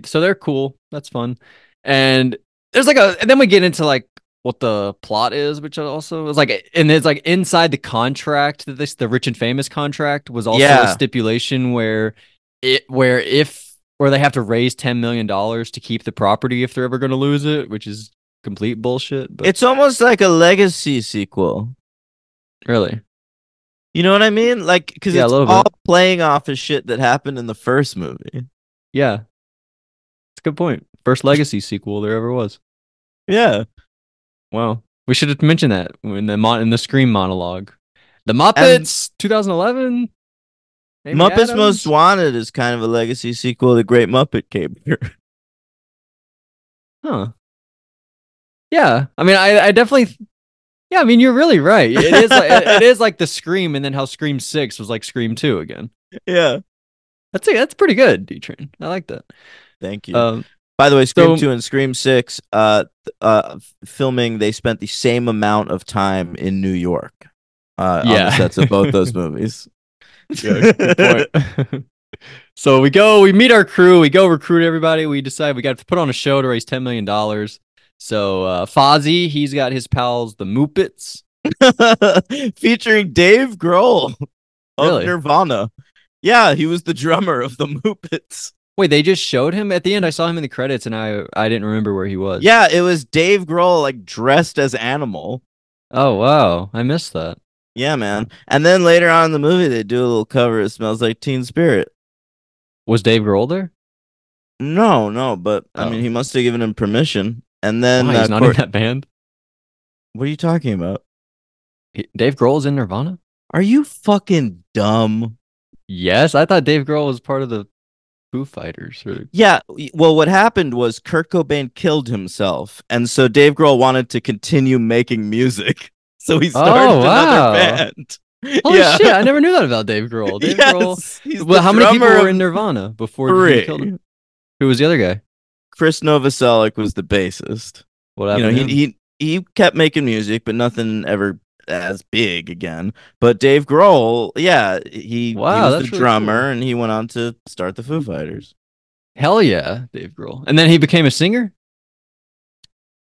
Speaker 3: so they're cool. That's fun. And there's and then we get into like what the plot is, which also is like, and it's like inside the contract that the Rich and Famous contract was also
Speaker 2: Yeah.
Speaker 3: a stipulation where they have to raise $10 million to keep the property if they're ever going to lose it, which is complete bullshit. But
Speaker 2: It's almost like a legacy sequel.
Speaker 3: really,
Speaker 2: You know what I mean? Like, because
Speaker 3: Yeah, a
Speaker 2: it's
Speaker 3: little
Speaker 2: all
Speaker 3: bit.
Speaker 2: playing off of shit that happened in the first movie.
Speaker 3: yeah, it's a good point. First legacy sequel there ever was.
Speaker 2: Yeah.
Speaker 3: Wow, we should have mentioned that in the Scream monologue. The Muppets, 2011. Amy
Speaker 2: Muppets
Speaker 3: Adams?
Speaker 2: Most Wanted is kind of a legacy sequel to The Great Muppet Caper.
Speaker 3: Huh. Yeah. I mean, I definitely. Yeah, I mean, you're really right. It is like it is like the Scream, and then how Scream 6 was like Scream 2 again.
Speaker 2: Yeah.
Speaker 3: That's pretty good, D-Train. I like that.
Speaker 2: Thank you.
Speaker 3: Um,
Speaker 2: By the way, Scream
Speaker 3: so-
Speaker 2: 2 and Scream 6, filming, they spent the same amount of time in New York on
Speaker 3: Yeah.
Speaker 2: the sets of both those movies.
Speaker 3: Yeah, good point. So we meet our crew, we go recruit everybody. We decide we got to put on a show to raise $10 million. So Fozzie, he's got his pals, the Muppets.
Speaker 2: Featuring Dave Grohl of
Speaker 3: Really?
Speaker 2: Nirvana. Yeah, he was the drummer of the Muppets.
Speaker 3: Wait, they just showed him at the end. I saw him in the credits, and I didn't remember where he was.
Speaker 2: Yeah, it was Dave Grohl like dressed as Animal.
Speaker 3: Oh wow, I missed that.
Speaker 2: Yeah, man. And then later on in the movie, they do a little cover. It Smells Like Teen Spirit.
Speaker 3: Was Dave Grohl there?
Speaker 2: No, but I
Speaker 3: Oh.
Speaker 2: mean, he must have given him permission. And then,
Speaker 3: Why, he's not in that band.
Speaker 2: what are you talking about?
Speaker 3: Dave Grohl's in Nirvana.
Speaker 2: Are you fucking dumb?
Speaker 3: Yes, I thought Dave Grohl was part of the Foo Fighters.
Speaker 2: Yeah, well, what happened was Kurt Cobain killed himself, and so Dave Grohl wanted to continue making music, so he started
Speaker 3: Oh, wow.
Speaker 2: another band.
Speaker 3: Holy
Speaker 2: Yeah.
Speaker 3: shit! I never knew that about Dave Grohl. Dave Grohl.
Speaker 2: Yes, he's
Speaker 3: Well,
Speaker 2: the
Speaker 3: how many people
Speaker 2: drummer
Speaker 3: were
Speaker 2: of
Speaker 3: in Nirvana before he
Speaker 2: three.
Speaker 3: killed him? Who was the other guy?
Speaker 2: Chris Novoselic was the bassist.
Speaker 3: What
Speaker 2: You know,
Speaker 3: happened? to him?
Speaker 2: he kept making music, but nothing ever as big again. But Dave Grohl, yeah, he
Speaker 3: Wow,
Speaker 2: was
Speaker 3: that's
Speaker 2: the
Speaker 3: really
Speaker 2: drummer,
Speaker 3: cool.
Speaker 2: and he went on to start the Foo Fighters.
Speaker 3: Hell yeah, Dave Grohl. And then he became a singer.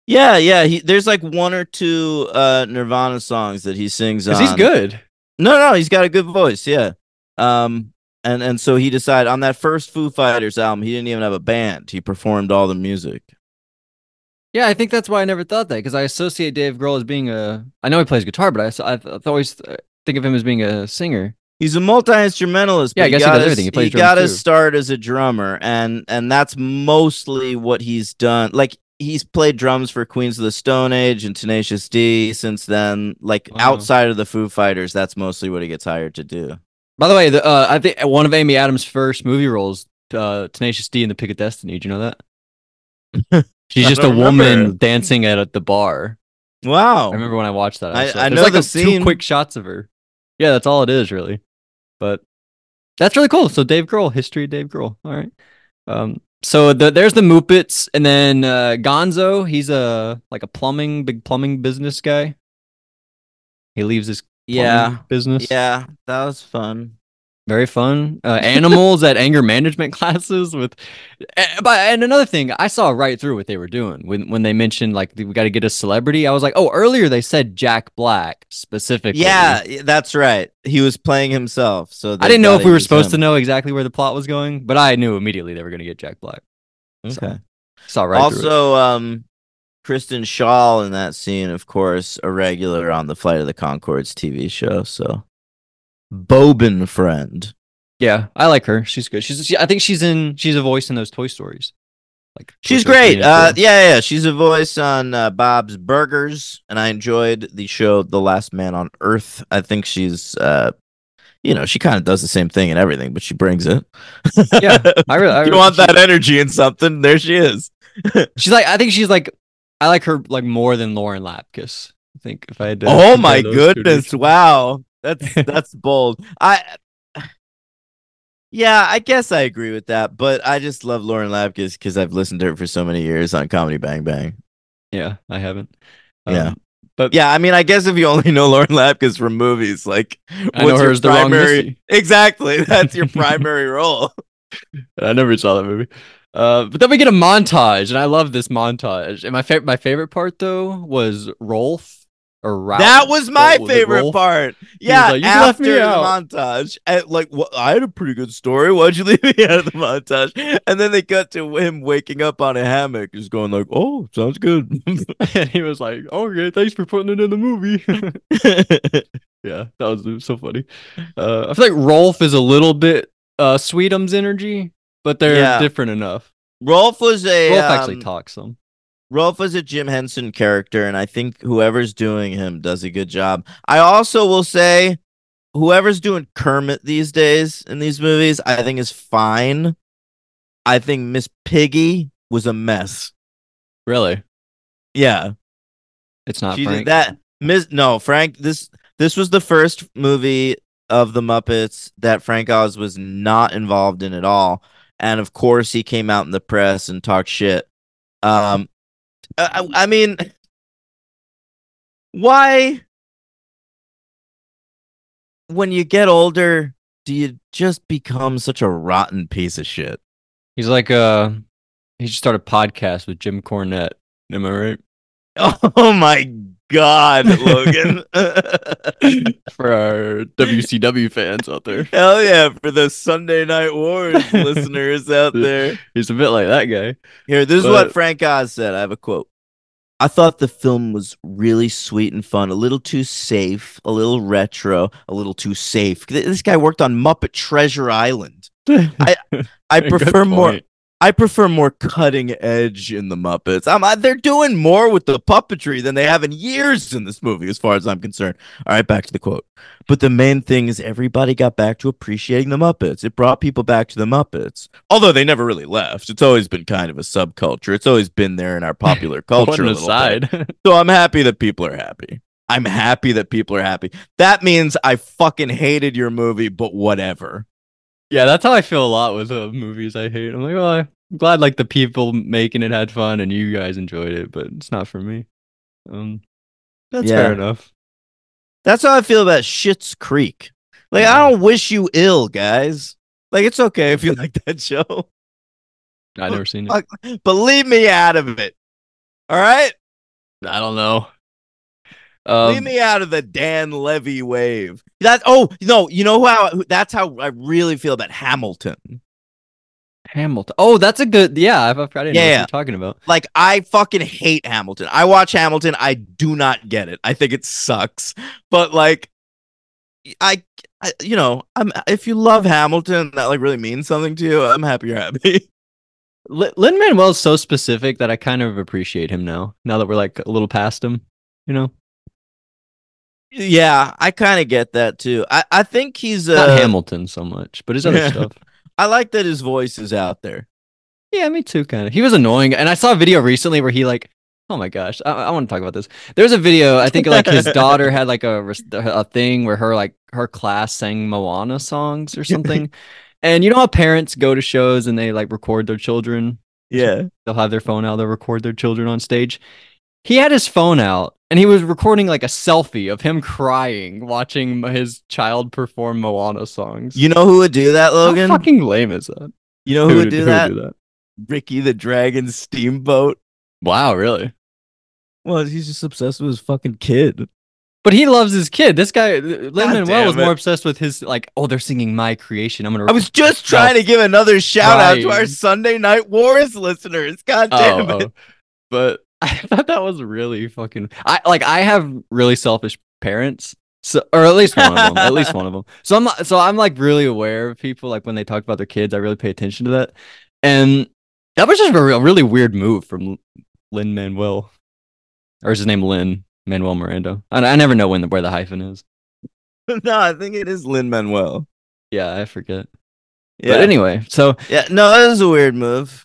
Speaker 2: Yeah, yeah. There's like one or two Nirvana songs that he sings on.
Speaker 3: Cause he's good.
Speaker 2: No, he's got a good voice. Yeah. And so he decided on that first Foo Fighters album, he didn't even have a band. He performed all the music.
Speaker 3: Yeah, I think that's why I never thought that because I associate Dave Grohl as being a. I know he plays guitar, but I always think of him as being a singer.
Speaker 2: He's a multi-instrumentalist,
Speaker 3: Yeah,
Speaker 2: but
Speaker 3: I guess he does everything. He plays drums
Speaker 2: got
Speaker 3: too.
Speaker 2: his start as a drummer, and that's mostly what he's done. Like he's played drums for Queens of the Stone Age and Tenacious D since then. Like
Speaker 3: Wow.
Speaker 2: outside of the Foo Fighters, that's mostly what he gets hired to do.
Speaker 3: By the way, I think one of Amy Adams' first movie roles, Tenacious D in The Pick of Destiny. Did you know that? She's
Speaker 2: I
Speaker 3: just a
Speaker 2: don't
Speaker 3: woman
Speaker 2: remember.
Speaker 3: dancing at the bar.
Speaker 2: Wow.
Speaker 3: I remember when I watched that.
Speaker 2: I
Speaker 3: There's
Speaker 2: know
Speaker 3: like
Speaker 2: the
Speaker 3: two
Speaker 2: scene.
Speaker 3: quick shots of her. Yeah, that's all it is really. But that's really cool. So Dave Grohl, history of Dave Grohl. All right. So there's the Muppets, and then Gonzo. He's like a big plumbing business guy. He leaves his plumbing business.
Speaker 2: Yeah, that was fun.
Speaker 3: Very fun. Animals at anger management classes with, and another thing, I saw right through what they were doing when they mentioned like we got to get a celebrity. I was like, oh, earlier they said Jack Black specifically.
Speaker 2: Yeah, that's right. He was playing himself, so
Speaker 3: I didn't know if we were supposed to know exactly where the plot was going, but I knew immediately they were going to get Jack Black.
Speaker 2: Okay.
Speaker 3: So, saw right through it.
Speaker 2: Also, Kristen Schaal in that scene, of course, a regular on the Flight of the Conchords TV show. So, Boban friend.
Speaker 3: Yeah, I like her. She's good. I think she's a voice in those Toy Stories. Like
Speaker 2: She's
Speaker 3: Toy Story
Speaker 2: great.
Speaker 3: 3 and 4.
Speaker 2: Yeah. She's a voice on Bob's Burgers, and I enjoyed the show The Last Man on Earth. I think she's, she kind of does the same thing and everything, but she brings it.
Speaker 3: Yeah, I
Speaker 2: you want that energy in something? There she is.
Speaker 3: I think she's like, I like her like more than Lauren Lapkus. I think if I had to.
Speaker 2: Oh
Speaker 3: compare
Speaker 2: my
Speaker 3: those two
Speaker 2: goodness!
Speaker 3: nations.
Speaker 2: Wow, that's bold. Yeah, I guess I agree with that, but I just love Lauren Lapkus because I've listened to her for so many years on Comedy Bang Bang.
Speaker 3: Yeah, I haven't.
Speaker 2: Yeah.
Speaker 3: But
Speaker 2: Yeah, I mean, I guess if you only know Lauren Lapkus from movies, like,
Speaker 3: I know her as the wrong Misty.
Speaker 2: Exactly, that's your primary role.
Speaker 3: I never saw that movie. But then we get a montage, and I love this montage. And my favorite part though was Rolf or Ralph.
Speaker 2: That was my
Speaker 3: Was it
Speaker 2: favorite
Speaker 3: Rolf?
Speaker 2: part.
Speaker 3: was
Speaker 2: Yeah,
Speaker 3: like, "You left
Speaker 2: after
Speaker 3: me
Speaker 2: the
Speaker 3: out."
Speaker 2: montage, I had a pretty good story. Why'd you leave me out of the montage? And then they cut to him waking up on a hammock, just going like, "Oh, sounds good."
Speaker 3: And he was like, "Okay, thanks for putting it in the movie." Yeah, that was so funny. I feel like Rolf is a little bit Sweetums energy, but they're
Speaker 2: Yeah.
Speaker 3: different enough.
Speaker 2: Rolf was
Speaker 3: Rolf actually talks some.
Speaker 2: Rolf was a Jim Henson character, and I think whoever's doing him does a good job. I also will say, whoever's doing Kermit these days in these movies, I think is fine. I think Miss Piggy was a mess.
Speaker 3: Really,
Speaker 2: Yeah,
Speaker 3: it's not
Speaker 2: she
Speaker 3: Frank.
Speaker 2: did that. Frank. This was the first movie of the Muppets that Frank Oz was not involved in at all, and of course he came out in the press and talked shit. I mean, why, when you get older, do you just become such a rotten piece of shit?
Speaker 3: He's like he just started a podcast with Jim Cornette. Am I right?
Speaker 2: Oh my God, Logan.
Speaker 3: For our WCW fans out there,
Speaker 2: Hell yeah, for the Sunday Night Wars listeners out there.
Speaker 3: he's a bit like that guy.
Speaker 2: Here, this is
Speaker 3: But-
Speaker 2: what Frank Oz said. I have a quote. I thought the film was really sweet and fun, a little too safe, a little retro, a little too safe. This guy worked on Muppet Treasure Island. I
Speaker 3: Good
Speaker 2: prefer more.
Speaker 3: point.
Speaker 2: I prefer more cutting edge in the Muppets. They're doing more with the puppetry than they have in years in this movie, as far as I'm concerned. All right, back to the quote. But the main thing is everybody got back to appreciating the Muppets. It brought people back to the Muppets. Although they never really left. It's always been kind of a subculture. It's always been there in our popular culture.
Speaker 3: On the side.
Speaker 2: So I'm happy that people are happy. I'm happy that people are happy. That means I fucking hated your movie, but whatever.
Speaker 3: Yeah, that's how I feel a lot with movies I hate. I'm like, well, I'm glad like the people making it had fun and you guys enjoyed it, but it's not for me. That's fair enough.
Speaker 2: That's how I feel about Schitt's Creek. Like, I don't wish you ill, guys. Like, it's okay if you like that show.
Speaker 3: I've never seen it.
Speaker 2: But leave me out of it. All right?
Speaker 3: I don't know.
Speaker 2: Leave me out of the Dan Levy wave. That's how I really feel about Hamilton.
Speaker 3: Hamilton. Oh, that's a good. Yeah, I didn't know what you're talking about.
Speaker 2: Like, I fucking hate Hamilton. I watch Hamilton. I do not get it. I think it sucks. But like, if you love Hamilton, that like really means something to you. I'm happy you're happy.
Speaker 3: Lin-Manuel's so specific that I kind of appreciate him now. Now that we're like a little past him, you know.
Speaker 2: Yeah, I kind of get that too. I think he's
Speaker 3: not Hamilton so much, but his other stuff.
Speaker 2: I like that his voice is out there.
Speaker 3: Yeah, me too, kind of. He was annoying, and I saw a video recently where he like, oh my gosh, I want to talk about this. There's a video, I think like his daughter had like a thing where her class sang Moana songs or something, and you know how parents go to shows and they like record their children.
Speaker 2: Yeah,
Speaker 3: they'll have their phone out, they'll record their children on stage. He had his phone out and he was recording like a selfie of him crying watching his child perform Moana songs.
Speaker 2: You know who would do that, Logan?
Speaker 3: How fucking lame is that?
Speaker 2: You know who would do that? Ricky the Dragon Steamboat.
Speaker 3: Wow, really?
Speaker 2: Well, he's just obsessed with his fucking kid.
Speaker 3: But he loves his kid. This guy, Lin-Manuel, was more obsessed with his, like, oh, they're singing My Creation. I
Speaker 2: was just trying to give another shout out to our Sunday Night Wars listeners. God damn it.
Speaker 3: But I thought that was really fucking. I have really selfish parents, so or at least one of them. At least one of them. So I'm like really aware of people. Like when they talk about their kids, I really pay attention to that. And that was just a really weird move from Lin-Manuel, or is his name Lin-Manuel Miranda? I never know where the hyphen is.
Speaker 2: No, I think it is Lin-Manuel.
Speaker 3: Yeah, I forget. Yeah. But anyway, so
Speaker 2: yeah, no, that is a weird move.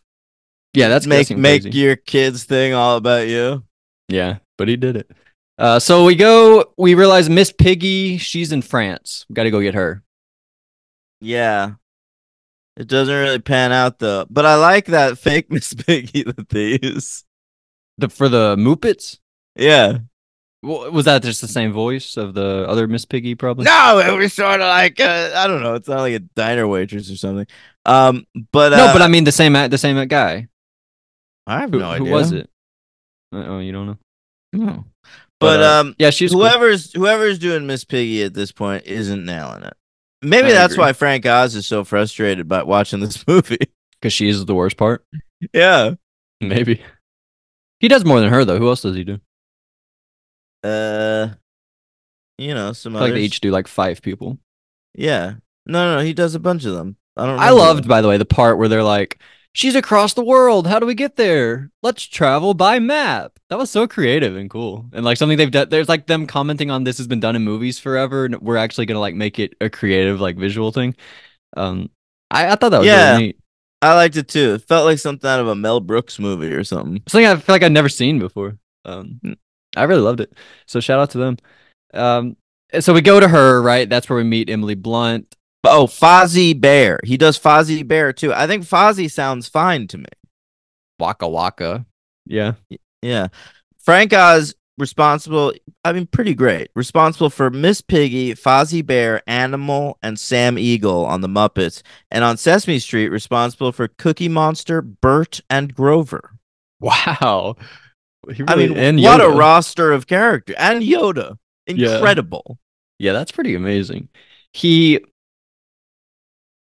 Speaker 3: Yeah, that's
Speaker 2: make your kids thing all about you.
Speaker 3: Yeah, but he did it. So we realize Miss Piggy, she's in France. We got to go get her.
Speaker 2: Yeah. It doesn't really pan out though. But I like that fake Miss Piggy that they use.
Speaker 3: For the Muppets?
Speaker 2: Yeah.
Speaker 3: Was that just the same voice of the other Miss Piggy probably?
Speaker 2: No, it was sort of like I don't know, it's not like a diner waitress or something. But
Speaker 3: no, but I mean the same guy.
Speaker 2: I have no idea.
Speaker 3: Who was it? Oh, you don't know?
Speaker 2: No. But
Speaker 3: yeah, she's
Speaker 2: whoever's doing Miss Piggy at this point isn't nailing it. Maybe that's why Frank Oz is so frustrated by watching this movie.
Speaker 3: Because she is the worst part?
Speaker 2: Yeah.
Speaker 3: Maybe. He does more than her though. Who else does he do?
Speaker 2: Some others.
Speaker 3: Like they each do like 5 people.
Speaker 2: Yeah. No, he does a bunch of them.
Speaker 3: I loved, by the way, the part where they're like, she's across the world. How do we get there? Let's travel by map. That was so creative and cool. And like something they've done. There's like them commenting on this has been done in movies forever. And we're actually going to like make it a creative, like visual thing. I thought that was really neat.
Speaker 2: I liked it too. It felt like something out of a Mel Brooks movie or something.
Speaker 3: Something I feel like I'd never seen before. I really loved it. So shout out to them. So we go to her, right? That's where we meet Emily Blunt.
Speaker 2: Oh, Fozzie Bear. He does Fozzie Bear too. I think Fozzie sounds fine to me.
Speaker 3: Waka Waka. Yeah.
Speaker 2: Yeah. Frank Oz pretty great. Responsible for Miss Piggy, Fozzie Bear, Animal, and Sam Eagle on the Muppets. And on Sesame Street, responsible for Cookie Monster, Bert, and Grover.
Speaker 3: Wow.
Speaker 2: And what a roster of characters. And Yoda. Incredible.
Speaker 3: Yeah, that's pretty amazing.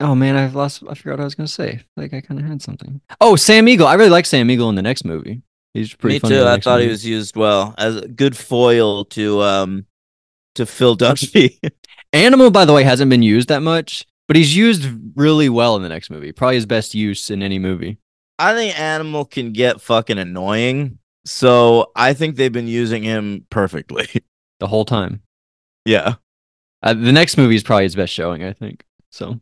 Speaker 3: Oh man, I forgot what I was gonna say. Like I kind of had something. Oh, Sam Eagle. I really like Sam Eagle in the next movie. He's pretty funny.
Speaker 2: Me too. I thought he was used well as a good foil to Phil Dunphy.
Speaker 3: Animal, by the way, hasn't been used that much, but he's used really well in the next movie. Probably his best use in any movie.
Speaker 2: I think Animal can get fucking annoying. So I think they've been using him perfectly.
Speaker 3: The whole time.
Speaker 2: Yeah.
Speaker 3: The next movie is probably his best showing, I think. So,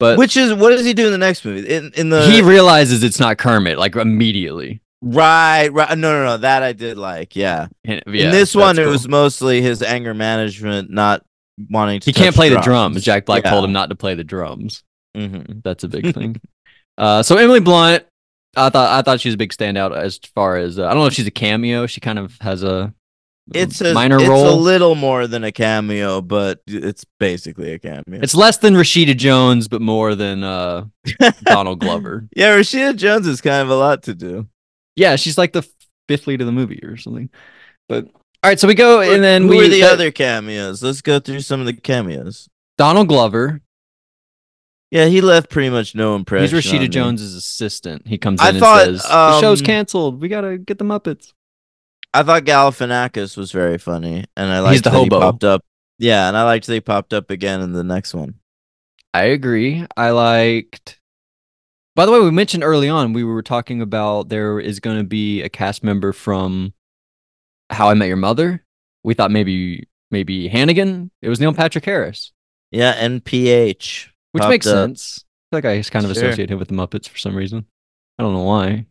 Speaker 3: but
Speaker 2: Which is what does he do in the next movie? In the
Speaker 3: he realizes it's not Kermit like immediately.
Speaker 2: right. No. That I did like. Yeah.
Speaker 3: Yeah,
Speaker 2: In this one,
Speaker 3: that's
Speaker 2: it
Speaker 3: cool.
Speaker 2: was mostly his anger management, not wanting to.
Speaker 3: He can't
Speaker 2: touch
Speaker 3: play the drums. Jack Black
Speaker 2: Yeah.
Speaker 3: told him not to play the drums.
Speaker 2: Mhm.
Speaker 3: That's a big thing. So Emily Blunt, I thought she was a big standout as far as I don't know if she's a cameo. She kind of has a
Speaker 2: It's
Speaker 3: minor
Speaker 2: it's
Speaker 3: role.
Speaker 2: a little more than a cameo, but it's basically a cameo.
Speaker 3: It's less than Rashida Jones, but more than Donald Glover.
Speaker 2: Yeah, Rashida Jones is kind of a lot to do.
Speaker 3: Yeah, she's like the fifth lead of the movie or something. But all right, so we go and then
Speaker 2: Who are the other cameos? Let's go through some of the cameos.
Speaker 3: Donald Glover.
Speaker 2: Yeah, he left pretty much no impression.
Speaker 3: He's Rashida
Speaker 2: on me.
Speaker 3: Jones's assistant. He comes
Speaker 2: I
Speaker 3: in
Speaker 2: thought,
Speaker 3: and says, "The show's
Speaker 2: um,
Speaker 3: canceled. We gotta get the Muppets."
Speaker 2: I thought Galifianakis was very funny, and I liked
Speaker 3: He's the
Speaker 2: that he
Speaker 3: hobo.
Speaker 2: popped up. Yeah, and I liked that he popped up again in the next one.
Speaker 3: I agree. I liked. By the way, we mentioned early on we were talking about there is going to be a cast member from How I Met Your Mother. We thought maybe Hannigan. It was Neil Patrick Harris,
Speaker 2: Yeah, NPH,
Speaker 3: which
Speaker 2: popped
Speaker 3: makes
Speaker 2: up.
Speaker 3: sense. I feel like I just kind of
Speaker 2: Sure.
Speaker 3: associate him with the Muppets for some reason. I don't know why.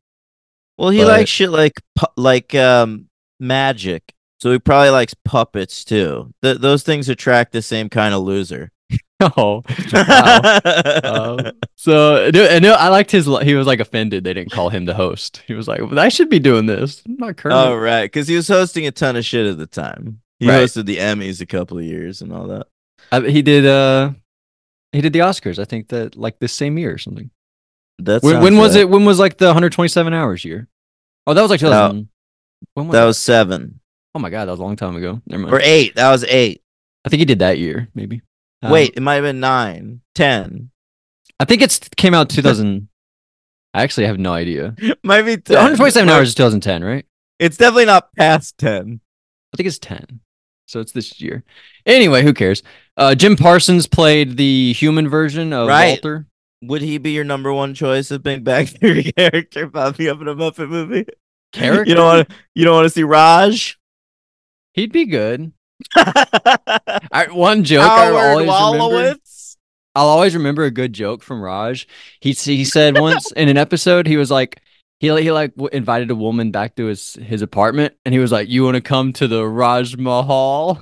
Speaker 2: Well, he
Speaker 3: But-
Speaker 2: likes shit like magic, so he probably likes puppets too. Those things attract the same kind of loser.
Speaker 3: Oh, wow. So I liked his. He was like offended they didn't call him the host. He was like, well, "I should be doing this, I'm not Kermit."
Speaker 2: Oh right, because he was hosting a ton of shit at the time. He
Speaker 3: Right.
Speaker 2: hosted the Emmys a couple of years and all that.
Speaker 3: He did the Oscars. I think that like this same year or something.
Speaker 2: That
Speaker 3: When was it? When was like the 127 hours year? Oh, that was like 2000. When was
Speaker 2: That was 7
Speaker 3: Oh my god, that was a long time ago. Never mind.
Speaker 2: or 8. That was 8.
Speaker 3: I think he did that year, maybe.
Speaker 2: Wait, it might have been 9, 10.
Speaker 3: I think it's came out 2000. I actually have no idea.
Speaker 2: Might be 10.
Speaker 3: 127 hours is 2010, right?
Speaker 2: It's definitely not past 10.
Speaker 3: I think it's 10. So it's this year. Anyway, who cares? Jim Parsons played the human version of
Speaker 2: Right.
Speaker 3: Walter.
Speaker 2: Would he be your number one choice of Big Bang Theory character popping up in a Muppet movie?
Speaker 3: Character?
Speaker 2: You don't want to see Raj?
Speaker 3: He'd be good. One joke
Speaker 2: Howard Wolowitz?
Speaker 3: I'll always remember a good joke from Raj. He said once in an episode, he was like, he invited a woman back to his apartment, and he was like, "You want to come to the Raj Mahal?"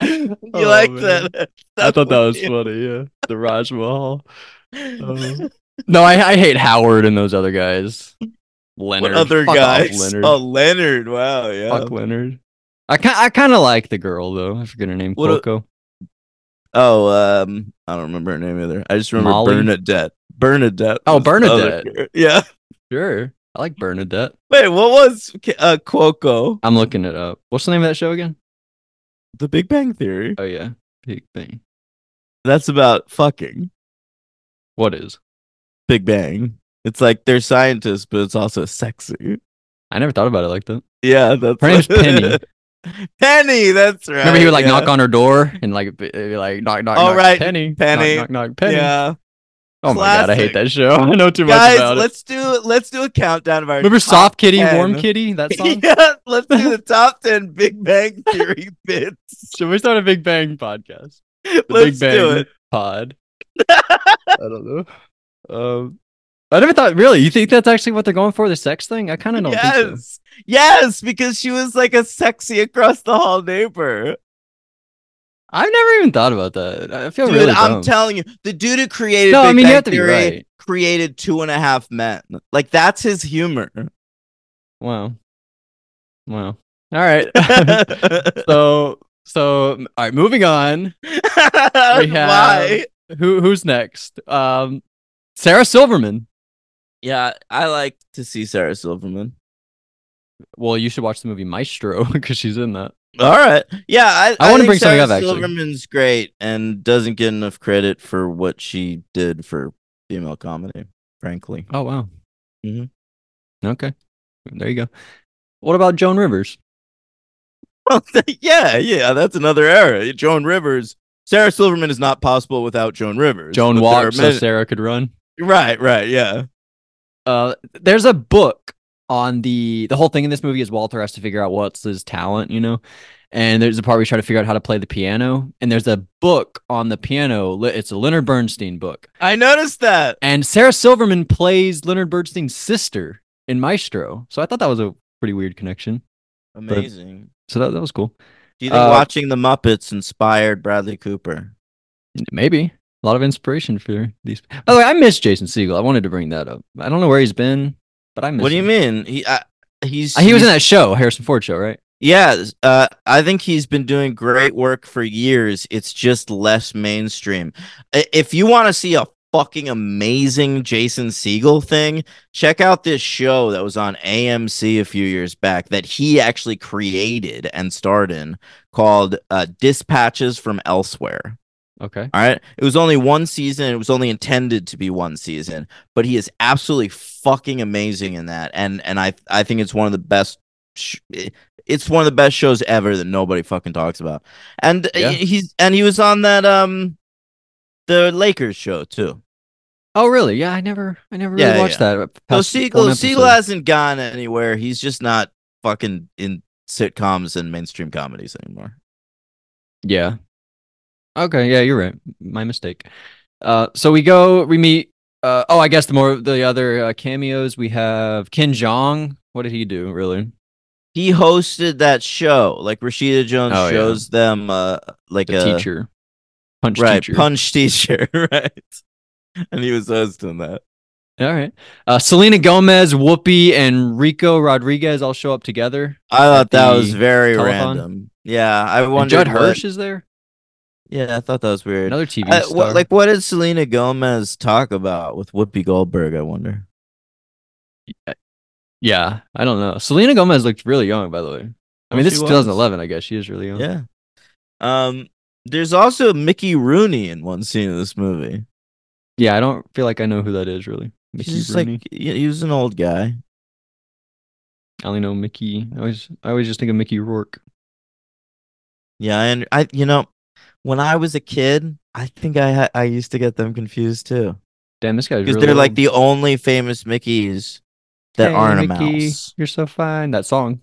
Speaker 2: You like that?
Speaker 3: I thought that was funny. Yeah, the Raj Mahal. No, I hate Howard and those other guys. Leonard.
Speaker 2: What other
Speaker 3: Fuck off,
Speaker 2: guys?
Speaker 3: Leonard.
Speaker 2: Oh, Leonard. Wow, yeah.
Speaker 3: Fuck Leonard. I kind of like the girl though. I forget her name.
Speaker 2: What a-
Speaker 3: Coco.
Speaker 2: Oh, I don't remember her name either. I just remember
Speaker 3: Molly?
Speaker 2: Bernadette. Bernadette.
Speaker 3: Oh,
Speaker 2: was the other
Speaker 3: Bernadette.
Speaker 2: girl. Yeah.
Speaker 3: Sure, I like Bernadette.
Speaker 2: Wait, what was Cuoco?
Speaker 3: I'm looking it up. What's the name of that show again?
Speaker 2: The Big Bang Theory.
Speaker 3: Oh yeah, Big Bang.
Speaker 2: That's about fucking
Speaker 3: What is?
Speaker 2: Big Bang. It's like they're scientists, but it's also sexy.
Speaker 3: I never thought about it like that.
Speaker 2: Yeah, that's
Speaker 3: Her name's Penny.
Speaker 2: Penny, that's right.
Speaker 3: Remember he would like
Speaker 2: yeah.
Speaker 3: knock on her door and like be like knock knock
Speaker 2: Oh,
Speaker 3: knock
Speaker 2: right.
Speaker 3: Penny
Speaker 2: Penny.
Speaker 3: knock Penny.
Speaker 2: Yeah.
Speaker 3: Oh my god, I hate
Speaker 2: Classic.
Speaker 3: that show. I know too much
Speaker 2: Guys,
Speaker 3: about it.
Speaker 2: let's do a countdown of our
Speaker 3: Remember
Speaker 2: top
Speaker 3: Soft Kitty,
Speaker 2: 10.
Speaker 3: Warm Kitty? That song.
Speaker 2: Yeah, let's do the top 10 Big Bang Theory bits.
Speaker 3: Should we start a Big Bang podcast? The
Speaker 2: Let's
Speaker 3: Big Bang
Speaker 2: do it.
Speaker 3: pod. I don't know. I never thought. Really, you think that's actually what they're going for? The sex thing? I kind of don't think so.
Speaker 2: Yes, because she was like a sexy across the hall neighbor.
Speaker 3: I've never even thought about that. I feel
Speaker 2: Dude,
Speaker 3: really
Speaker 2: I'm
Speaker 3: dumb.
Speaker 2: telling you, the dude who created
Speaker 3: No,
Speaker 2: Big
Speaker 3: I mean, you
Speaker 2: Bang
Speaker 3: have to be
Speaker 2: Theory
Speaker 3: right.
Speaker 2: created 2.5 Men. Like that's his humor.
Speaker 3: Wow. All right. so all right. Moving on. We have
Speaker 2: Why?
Speaker 3: who's next? Sarah Silverman.
Speaker 2: Yeah, I like to see Sarah Silverman.
Speaker 3: Well, you should watch the movie Maestro because she's in that.
Speaker 2: All right. Yeah, I
Speaker 3: wanna
Speaker 2: think
Speaker 3: bring something
Speaker 2: Sarah
Speaker 3: up, actually.
Speaker 2: Silverman's great and doesn't get enough credit for what she did for female comedy, frankly.
Speaker 3: Oh wow.
Speaker 2: Mhm.
Speaker 3: Okay. There you go. What about Joan Rivers?
Speaker 2: Well, yeah, that's another era. Joan Rivers. Sarah Silverman is not possible without Joan Rivers.
Speaker 3: Joan
Speaker 2: but there are
Speaker 3: walked so
Speaker 2: many-
Speaker 3: Sarah could run.
Speaker 2: Right, yeah.
Speaker 3: there's a book on the whole thing in this movie is Walter has to figure out what's his talent, you know. And there's a part where he's trying to figure out how to play the piano. And there's a book on the piano. It's a Leonard Bernstein book.
Speaker 2: I noticed that.
Speaker 3: And Sarah Silverman plays Leonard Bernstein's sister in Maestro. So I thought that was a pretty weird connection.
Speaker 2: Amazing.
Speaker 3: So that was cool.
Speaker 2: Do you think watching the Muppets inspired Bradley Cooper?
Speaker 3: Maybe. A lot of inspiration for these. By the way, I miss Jason Segel. I wanted to bring that up. I don't know where he's been, but I miss
Speaker 2: What do you
Speaker 3: him.
Speaker 2: mean? He was
Speaker 3: in that show, Harrison Ford show, right?
Speaker 2: Yeah, I think he's been doing great work for years. It's just less mainstream. If you want to see a fucking amazing Jason Segel thing, check out this show that was on AMC a few years back that he actually created and starred in called Dispatches from Elsewhere.
Speaker 3: Okay.
Speaker 2: All right. It was only one season. It was only intended to be one season, but he is absolutely fucking amazing in that. And I think it's one of the best. It's one of the best shows ever that nobody fucking talks about. And he was on that the Lakers show too.
Speaker 3: Oh really? Yeah, I never really watched that.
Speaker 2: So Segel hasn't gone anywhere. He's just not fucking in sitcoms and mainstream comedies anymore.
Speaker 3: Yeah. Okay, yeah, you're right. My mistake. So we meet I guess the other cameos, we have Ken Jeong. What did he do, really?
Speaker 2: He hosted that show. Like Rashida Jones shows them like
Speaker 3: the
Speaker 2: a
Speaker 3: teacher. Punch teacher,
Speaker 2: right. And he was hosting that.
Speaker 3: All right. Selena Gomez, Whoopi, and Rico Rodriguez all show up together.
Speaker 2: I thought that was very random. Yeah, I wondered.
Speaker 3: Judd Hirsch is there?
Speaker 2: Yeah, I thought that was weird.
Speaker 3: Another TV star.
Speaker 2: What did Selena Gomez talk about with Whoopi Goldberg, I wonder?
Speaker 3: Yeah, I don't know. Selena Gomez looked really young, by the way. I mean, this is 2011, I guess. She is really young.
Speaker 2: Yeah. There's also Mickey Rooney in one scene of this movie.
Speaker 3: Yeah, I don't feel like I know who that is, really. Mickey Rooney.
Speaker 2: Like, he was an old guy.
Speaker 3: I only know Mickey. I always just think of Mickey Rourke.
Speaker 2: Yeah, and I when I was a kid, I think I used to get them confused too.
Speaker 3: Damn, this guy's
Speaker 2: because
Speaker 3: really
Speaker 2: they're
Speaker 3: old.
Speaker 2: like the only famous Mickeys that aren't
Speaker 3: Mickey,
Speaker 2: a mouse.
Speaker 3: You're so fine. That song.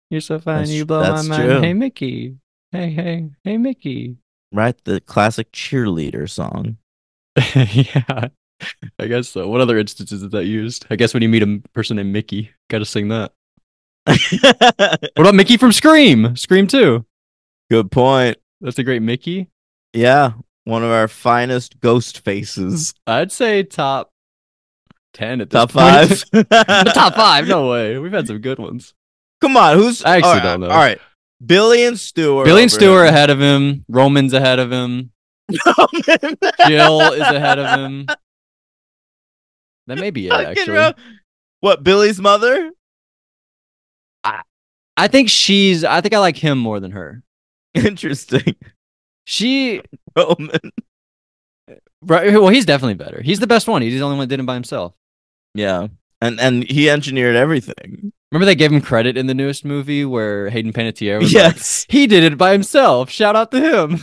Speaker 3: You're so fine. You blow my mind.
Speaker 2: True.
Speaker 3: Hey Mickey. Hey Mickey.
Speaker 2: Right, the classic cheerleader song.
Speaker 3: Yeah, I guess so. What other instances is that used? I guess when you meet a person named Mickey, gotta sing that. What about Mickey from Scream? Scream 2.
Speaker 2: Good point.
Speaker 3: That's a great Mickey.
Speaker 2: Yeah, one of our finest ghost faces.
Speaker 3: I'd say top 10 at this
Speaker 2: top
Speaker 3: point.
Speaker 2: 5.
Speaker 3: The top 5? No way. We've had some good ones.
Speaker 2: Come on,
Speaker 3: I actually don't know.
Speaker 2: All right, Billy and Stewart.
Speaker 3: Billy and Stewart ahead of him. Roman's ahead of him. Jill is ahead of him. That may be it, actually.
Speaker 2: What, Billy's mother?
Speaker 3: I think I like him more than her.
Speaker 2: Interesting.
Speaker 3: Roman. Right. Well, he's definitely better. He's the best one. He's the only one that did it by himself.
Speaker 2: Yeah. And he engineered everything.
Speaker 3: Remember they gave him credit in the newest movie where Hayden Panettiere was
Speaker 2: yes.
Speaker 3: like, he did it by himself. Shout out to him.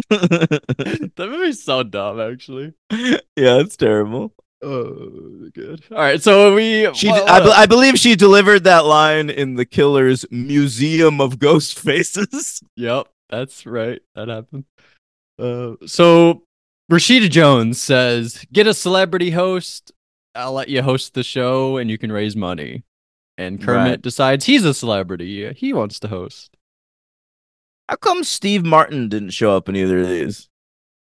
Speaker 3: That movie's so dumb, actually.
Speaker 2: Yeah, it's terrible.
Speaker 3: Oh, good. All right, so
Speaker 2: I believe she delivered that line in the Killer's Museum of Ghost Faces.
Speaker 3: Yep, that's right. That happened. So Rashida Jones says, "Get a celebrity host. I'll let you host the show, and you can raise money." And Kermit decides he's a celebrity. He wants to host.
Speaker 2: How come Steve Martin didn't show up in either of these?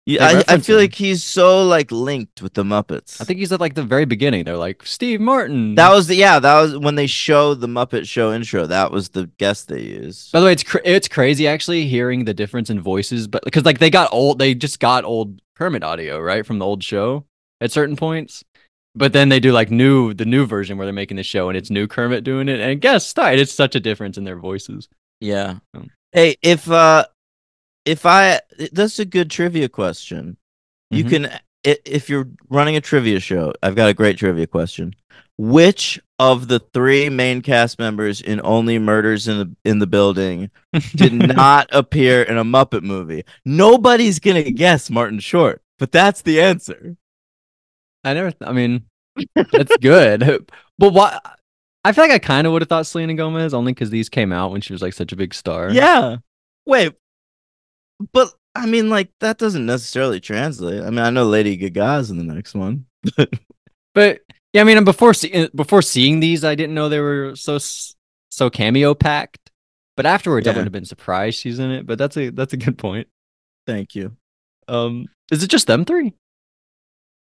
Speaker 2: Yeah, I feel like he's so like linked with the Muppets.
Speaker 3: I think he's at like the very beginning. They're like Steve Martin.
Speaker 2: That was when they showed the Muppet Show intro. That was the guest they used.
Speaker 3: By the way, it's crazy actually hearing the difference in voices, but because like they just got old Kermit audio right from the old show at certain points, but then they do like the new version where they're making the show and it's new Kermit doing it and guess it's such a difference in their voices.
Speaker 2: Yeah. Hey, that's a good trivia question. You can, if you're running a trivia show, I've got a great trivia question. Which of the 3 main cast members in Only Murders in the Building did not appear in a Muppet movie? Nobody's gonna guess Martin Short, but that's the answer.
Speaker 3: I mean, That's good. But why? I feel like I kind of would have thought Selena Gomez only because these came out when she was like such a big star.
Speaker 2: Yeah. Wait, but I mean, like that doesn't necessarily translate. I mean, I know Lady Gaga's in the next one.
Speaker 3: But yeah, I mean, before seeing these, I didn't know they were so cameo packed. But afterwards, I
Speaker 2: Yeah.
Speaker 3: would have been surprised she's in it. But that's a good point.
Speaker 2: Thank you.
Speaker 3: Is it just them three?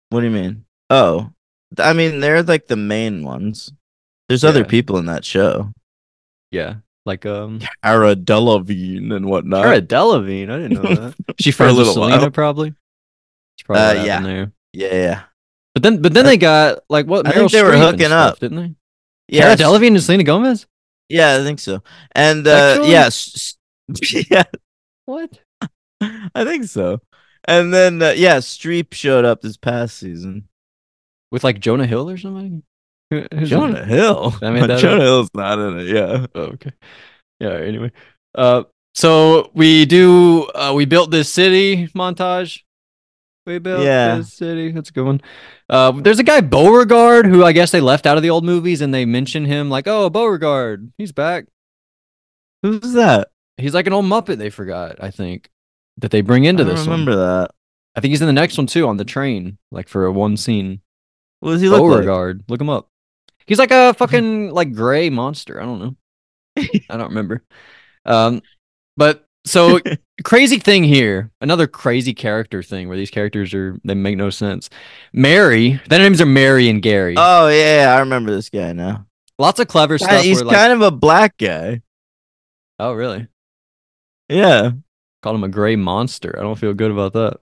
Speaker 2: What do you mean? Oh, I mean, they're like the main ones. There's other
Speaker 3: Yeah.
Speaker 2: people in that show.
Speaker 3: Yeah, like
Speaker 2: Cara Delevingne and whatnot.
Speaker 3: Cara Delevingne. I didn't know that. She
Speaker 2: For a
Speaker 3: friends with
Speaker 2: little
Speaker 3: Selena,
Speaker 2: while.
Speaker 3: probably. That's probably what
Speaker 2: yeah.
Speaker 3: happened there.
Speaker 2: Yeah.
Speaker 3: But then they got like what?
Speaker 2: I think
Speaker 3: Meryl
Speaker 2: they were
Speaker 3: Streep and
Speaker 2: hooking
Speaker 3: stuff,
Speaker 2: up.
Speaker 3: didn't they?
Speaker 2: Yeah.
Speaker 3: Cara Delevingne and Selena Gomez.
Speaker 2: Yeah, I think so. And
Speaker 3: Sexually?
Speaker 2: yeah,
Speaker 3: What?
Speaker 2: I think so. And then Streep showed up this past season.
Speaker 3: With like Jonah Hill or something? Who's in
Speaker 2: Jonah
Speaker 3: it?
Speaker 2: Hill.
Speaker 3: I made that
Speaker 2: Jonah
Speaker 3: up.
Speaker 2: Hill's not in it. Yeah.
Speaker 3: Oh, okay. Yeah. Anyway, so we built this city montage. We built
Speaker 2: Yeah.
Speaker 3: this city. That's a good one. There's a guy Beauregard who I guess they left out of the old movies, and they mention him like, oh, Beauregard, he's back.
Speaker 2: Who's that?
Speaker 3: He's like an old Muppet they forgot, I think, that they bring into
Speaker 2: I don't
Speaker 3: this
Speaker 2: remember
Speaker 3: one.
Speaker 2: that.
Speaker 3: I think he's in the next one too, on the train, like for a one scene.
Speaker 2: What does he look like?
Speaker 3: Beauregard, look him up. He's like a fucking like gray monster. I don't know. I don't remember. But so crazy thing here, another crazy character thing where these characters they make no sense. Mary, their names are Mary and Gary.
Speaker 2: Oh yeah, I remember this guy now.
Speaker 3: Lots of clever stuff.
Speaker 2: He's
Speaker 3: where, like,
Speaker 2: kind of a black guy.
Speaker 3: oh really?
Speaker 2: Yeah.
Speaker 3: Called him a gray monster. I don't feel good about that.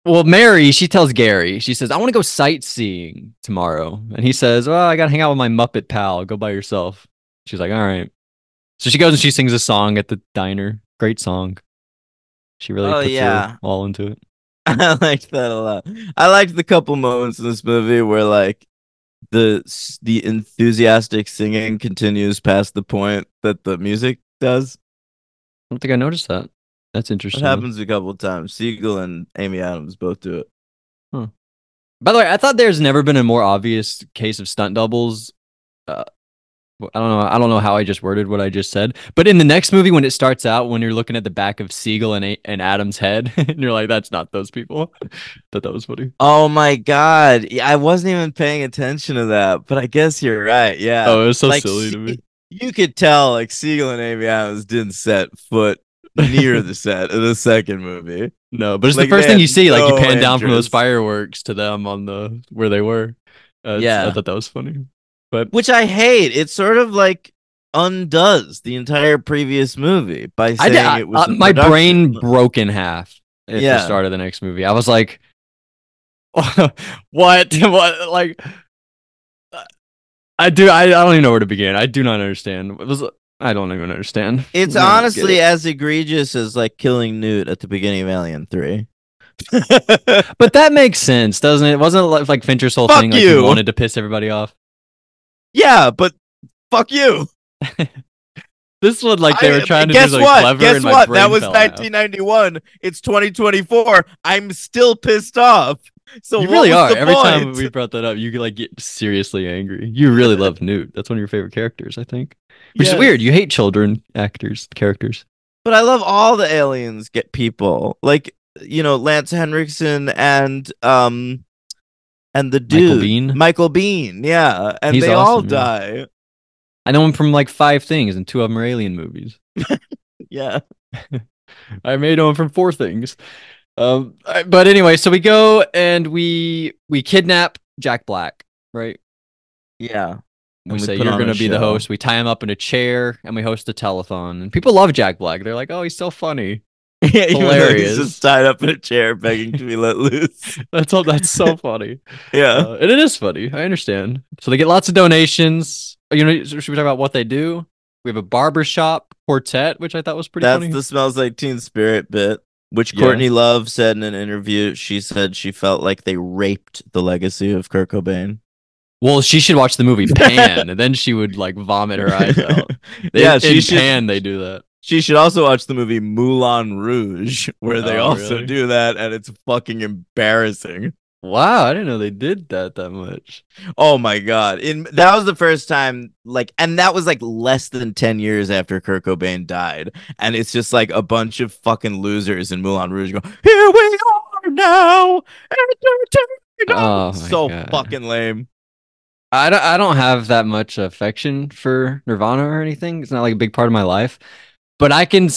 Speaker 3: Well, Mary, she tells Gary, she says, I want to go sightseeing tomorrow. And he says, well, I got to hang out with my Muppet pal. Go by yourself. She's like, all right. So she goes and she sings a song at the diner. Great song. She really puts her all into it.
Speaker 2: I liked that a lot. I liked the couple moments in this movie where like the enthusiastic singing continues past the point that the music does.
Speaker 3: I don't think I noticed that. That's
Speaker 2: It
Speaker 3: interesting.
Speaker 2: happens a couple of times. Siegel and Amy Adams both do it.
Speaker 3: By the way, I thought there's never been a more obvious case of stunt doubles. I don't know how I just worded what I just said, but in the next movie, when it starts out, when you're looking at the back of Siegel and Adam's head, and you're like, "That's not those people." Thought that was funny.
Speaker 2: Oh my god! Yeah, I wasn't even paying attention to that, but I guess you're right. Yeah.
Speaker 3: Oh, it was so
Speaker 2: Like,
Speaker 3: silly to me.
Speaker 2: You could tell like Siegel and Amy Adams didn't set foot near the set of the second movie.
Speaker 3: No, but it's
Speaker 2: Like,
Speaker 3: the first
Speaker 2: they
Speaker 3: thing
Speaker 2: had
Speaker 3: you see. Like you
Speaker 2: no
Speaker 3: pan down from those
Speaker 2: interest.
Speaker 3: fireworks to them on where they were.
Speaker 2: Yeah.
Speaker 3: I thought that was funny. But
Speaker 2: Which I hate. It sort of like undoes the entire previous movie by saying it was a
Speaker 3: my
Speaker 2: production.
Speaker 3: brain broke in half at the
Speaker 2: Yeah.
Speaker 3: start of the next movie. I was like, what? What? Like, I don't even know where to begin. I do not understand. I don't even understand.
Speaker 2: It's
Speaker 3: I don't get
Speaker 2: honestly
Speaker 3: it.
Speaker 2: as egregious as like killing Newt at the beginning of Alien 3.
Speaker 3: But that makes sense, doesn't it? Wasn't it like Fincher's whole
Speaker 2: Fuck
Speaker 3: thing? Like
Speaker 2: you.
Speaker 3: he wanted to piss everybody off.
Speaker 2: Yeah, but fuck you.
Speaker 3: This one, like they were trying to
Speaker 2: Guess
Speaker 3: do like
Speaker 2: what?
Speaker 3: clever.
Speaker 2: Guess
Speaker 3: and my
Speaker 2: what?
Speaker 3: brain
Speaker 2: That was
Speaker 3: fell out.
Speaker 2: 1991. It's 2024. I'm still pissed off. So
Speaker 3: You
Speaker 2: what
Speaker 3: really
Speaker 2: was
Speaker 3: are.
Speaker 2: the
Speaker 3: Every time
Speaker 2: point?
Speaker 3: we brought that up, you could like get seriously angry. You really love Newt. That's one of your favorite characters, I think. Which is
Speaker 2: Yes.
Speaker 3: weird. You hate children characters.
Speaker 2: But I love all the aliens get people. Like, you know, Lance Henriksen and the dude
Speaker 3: Michael Biehn?
Speaker 2: Michael Bean, yeah. And
Speaker 3: He's
Speaker 2: they all
Speaker 3: awesome, yeah.
Speaker 2: die.
Speaker 3: I know him from like 5 things, and 2 of them are alien movies.
Speaker 2: Yeah.
Speaker 3: I may know him from 4 things. But anyway, so we go and we kidnap Jack Black, right?
Speaker 2: Yeah.
Speaker 3: We
Speaker 2: And we
Speaker 3: say
Speaker 2: put
Speaker 3: you're
Speaker 2: on
Speaker 3: going
Speaker 2: a
Speaker 3: to be the
Speaker 2: show.
Speaker 3: host. We tie him up in a chair and we host a telethon. And people love Jack Black. They're like, "Oh, he's so funny."
Speaker 2: Yeah, even though
Speaker 3: Hilarious.
Speaker 2: he's just tied up in a chair begging to be let loose.
Speaker 3: That's so funny.
Speaker 2: Yeah.
Speaker 3: And it is funny. I understand. So they get lots of donations. You know, should we talk about what they do? We have a barbershop quartet, which I thought was pretty
Speaker 2: That's
Speaker 3: funny.
Speaker 2: the Smells Like Teen Spirit bit, which
Speaker 3: Yeah.
Speaker 2: Courtney Love said in an interview. She said she felt like they raped the legacy of Kurt Cobain.
Speaker 3: Well, she should watch the movie Pan, and then she would like vomit her eyes out.
Speaker 2: Yeah,
Speaker 3: in
Speaker 2: she should.
Speaker 3: Pan, they do that.
Speaker 2: She should also watch the movie Moulin Rouge, where they
Speaker 3: Oh,
Speaker 2: also
Speaker 3: really?
Speaker 2: do that, and it's fucking embarrassing.
Speaker 3: Wow, I didn't know they did that much.
Speaker 2: Oh my god! That was the first time, like, and that was like less than 10 years after Kurt Cobain died, and it's just like a bunch of fucking losers in Moulin Rouge go, "Here we are now, entertainment."
Speaker 3: Oh my
Speaker 2: So
Speaker 3: God.
Speaker 2: fucking lame.
Speaker 3: I don't have that much affection for Nirvana or anything. It's not like a big part of my life, but I can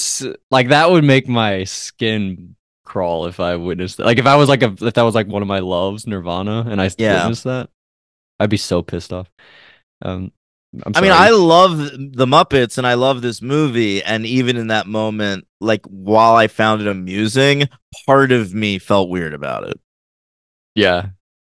Speaker 3: like that would make my skin crawl if I witnessed that. Like if I was like if that was like one of my loves, Nirvana, and I
Speaker 2: Yeah.
Speaker 3: witnessed that, I'd be so pissed off. I'm
Speaker 2: I mean,
Speaker 3: sorry.
Speaker 2: I love the Muppets and I love this movie. And even in that moment, like while I found it amusing, part of me felt weird about it.
Speaker 3: Yeah,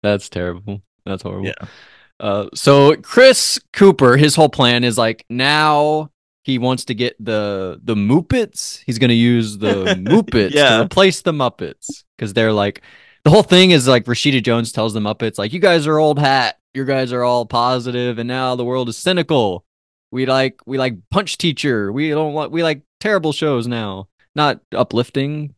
Speaker 3: that's terrible. That's horrible.
Speaker 2: Yeah.
Speaker 3: So Chris Cooper, his whole plan is like now he wants to get the Muppets. He's gonna use the Muppets
Speaker 2: Yeah.
Speaker 3: to replace the Muppets because they're like the whole thing is like Rashida Jones tells the Muppets like you guys are old hat, you guys are all positive, and now the world is cynical. We like Punch Teacher. We like terrible shows now, not uplifting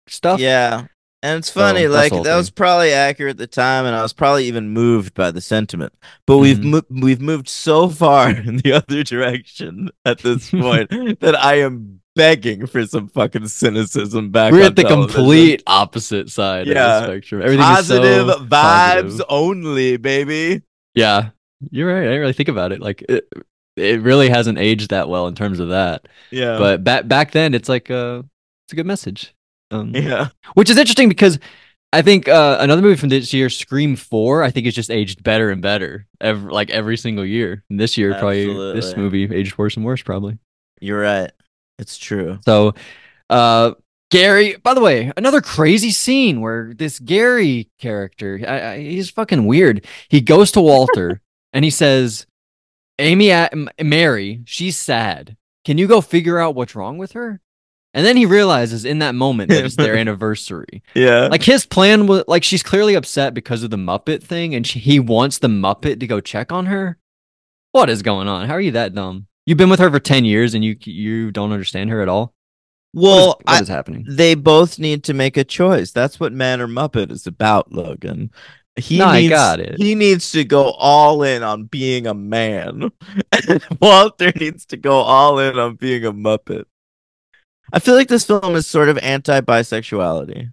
Speaker 3: stuff.
Speaker 2: Yeah. And it's funny,
Speaker 3: So, that's
Speaker 2: like
Speaker 3: the whole
Speaker 2: that was
Speaker 3: thing.
Speaker 2: probably accurate at the time, and I was probably even moved by the sentiment. But we've moved so far in the other direction at this point that I am begging for some fucking cynicism back
Speaker 3: We're
Speaker 2: on
Speaker 3: at the
Speaker 2: television.
Speaker 3: complete opposite side of
Speaker 2: Yeah.
Speaker 3: the spectrum. Everything
Speaker 2: Positive
Speaker 3: is so
Speaker 2: vibes
Speaker 3: positive.
Speaker 2: only, baby.
Speaker 3: Yeah, you're right. I didn't really think about it. Like it really hasn't aged that well in terms of that.
Speaker 2: Yeah.
Speaker 3: But back then, it's like it's a good message.
Speaker 2: Yeah.
Speaker 3: Which is interesting because I think another movie from this year, Scream 4, I think it's just aged better and better every single year. And this year, probably this
Speaker 2: Absolutely.
Speaker 3: movie aged worse and worse, probably.
Speaker 2: You're right. It's true.
Speaker 3: So, Gary, by the way, another crazy scene where this Gary character, he's fucking weird. He goes to Walter and he says, Mary, she's sad. Can you go figure out what's wrong with her? And then he realizes in that moment that it's their anniversary.
Speaker 2: Yeah.
Speaker 3: Like his plan was like she's clearly upset because of the Muppet thing, and he wants the Muppet to go check on her. What is going on? How are you that dumb? You've been with her for 10 years and you don't understand her at all?
Speaker 2: Well,
Speaker 3: What is happening?
Speaker 2: they both need to make a choice. That's what Man or Muppet is about, Logan.
Speaker 3: I got it.
Speaker 2: He needs to go all in on being a man. And Walter needs to go all in on being a Muppet. I feel like this film is sort of anti-bisexuality.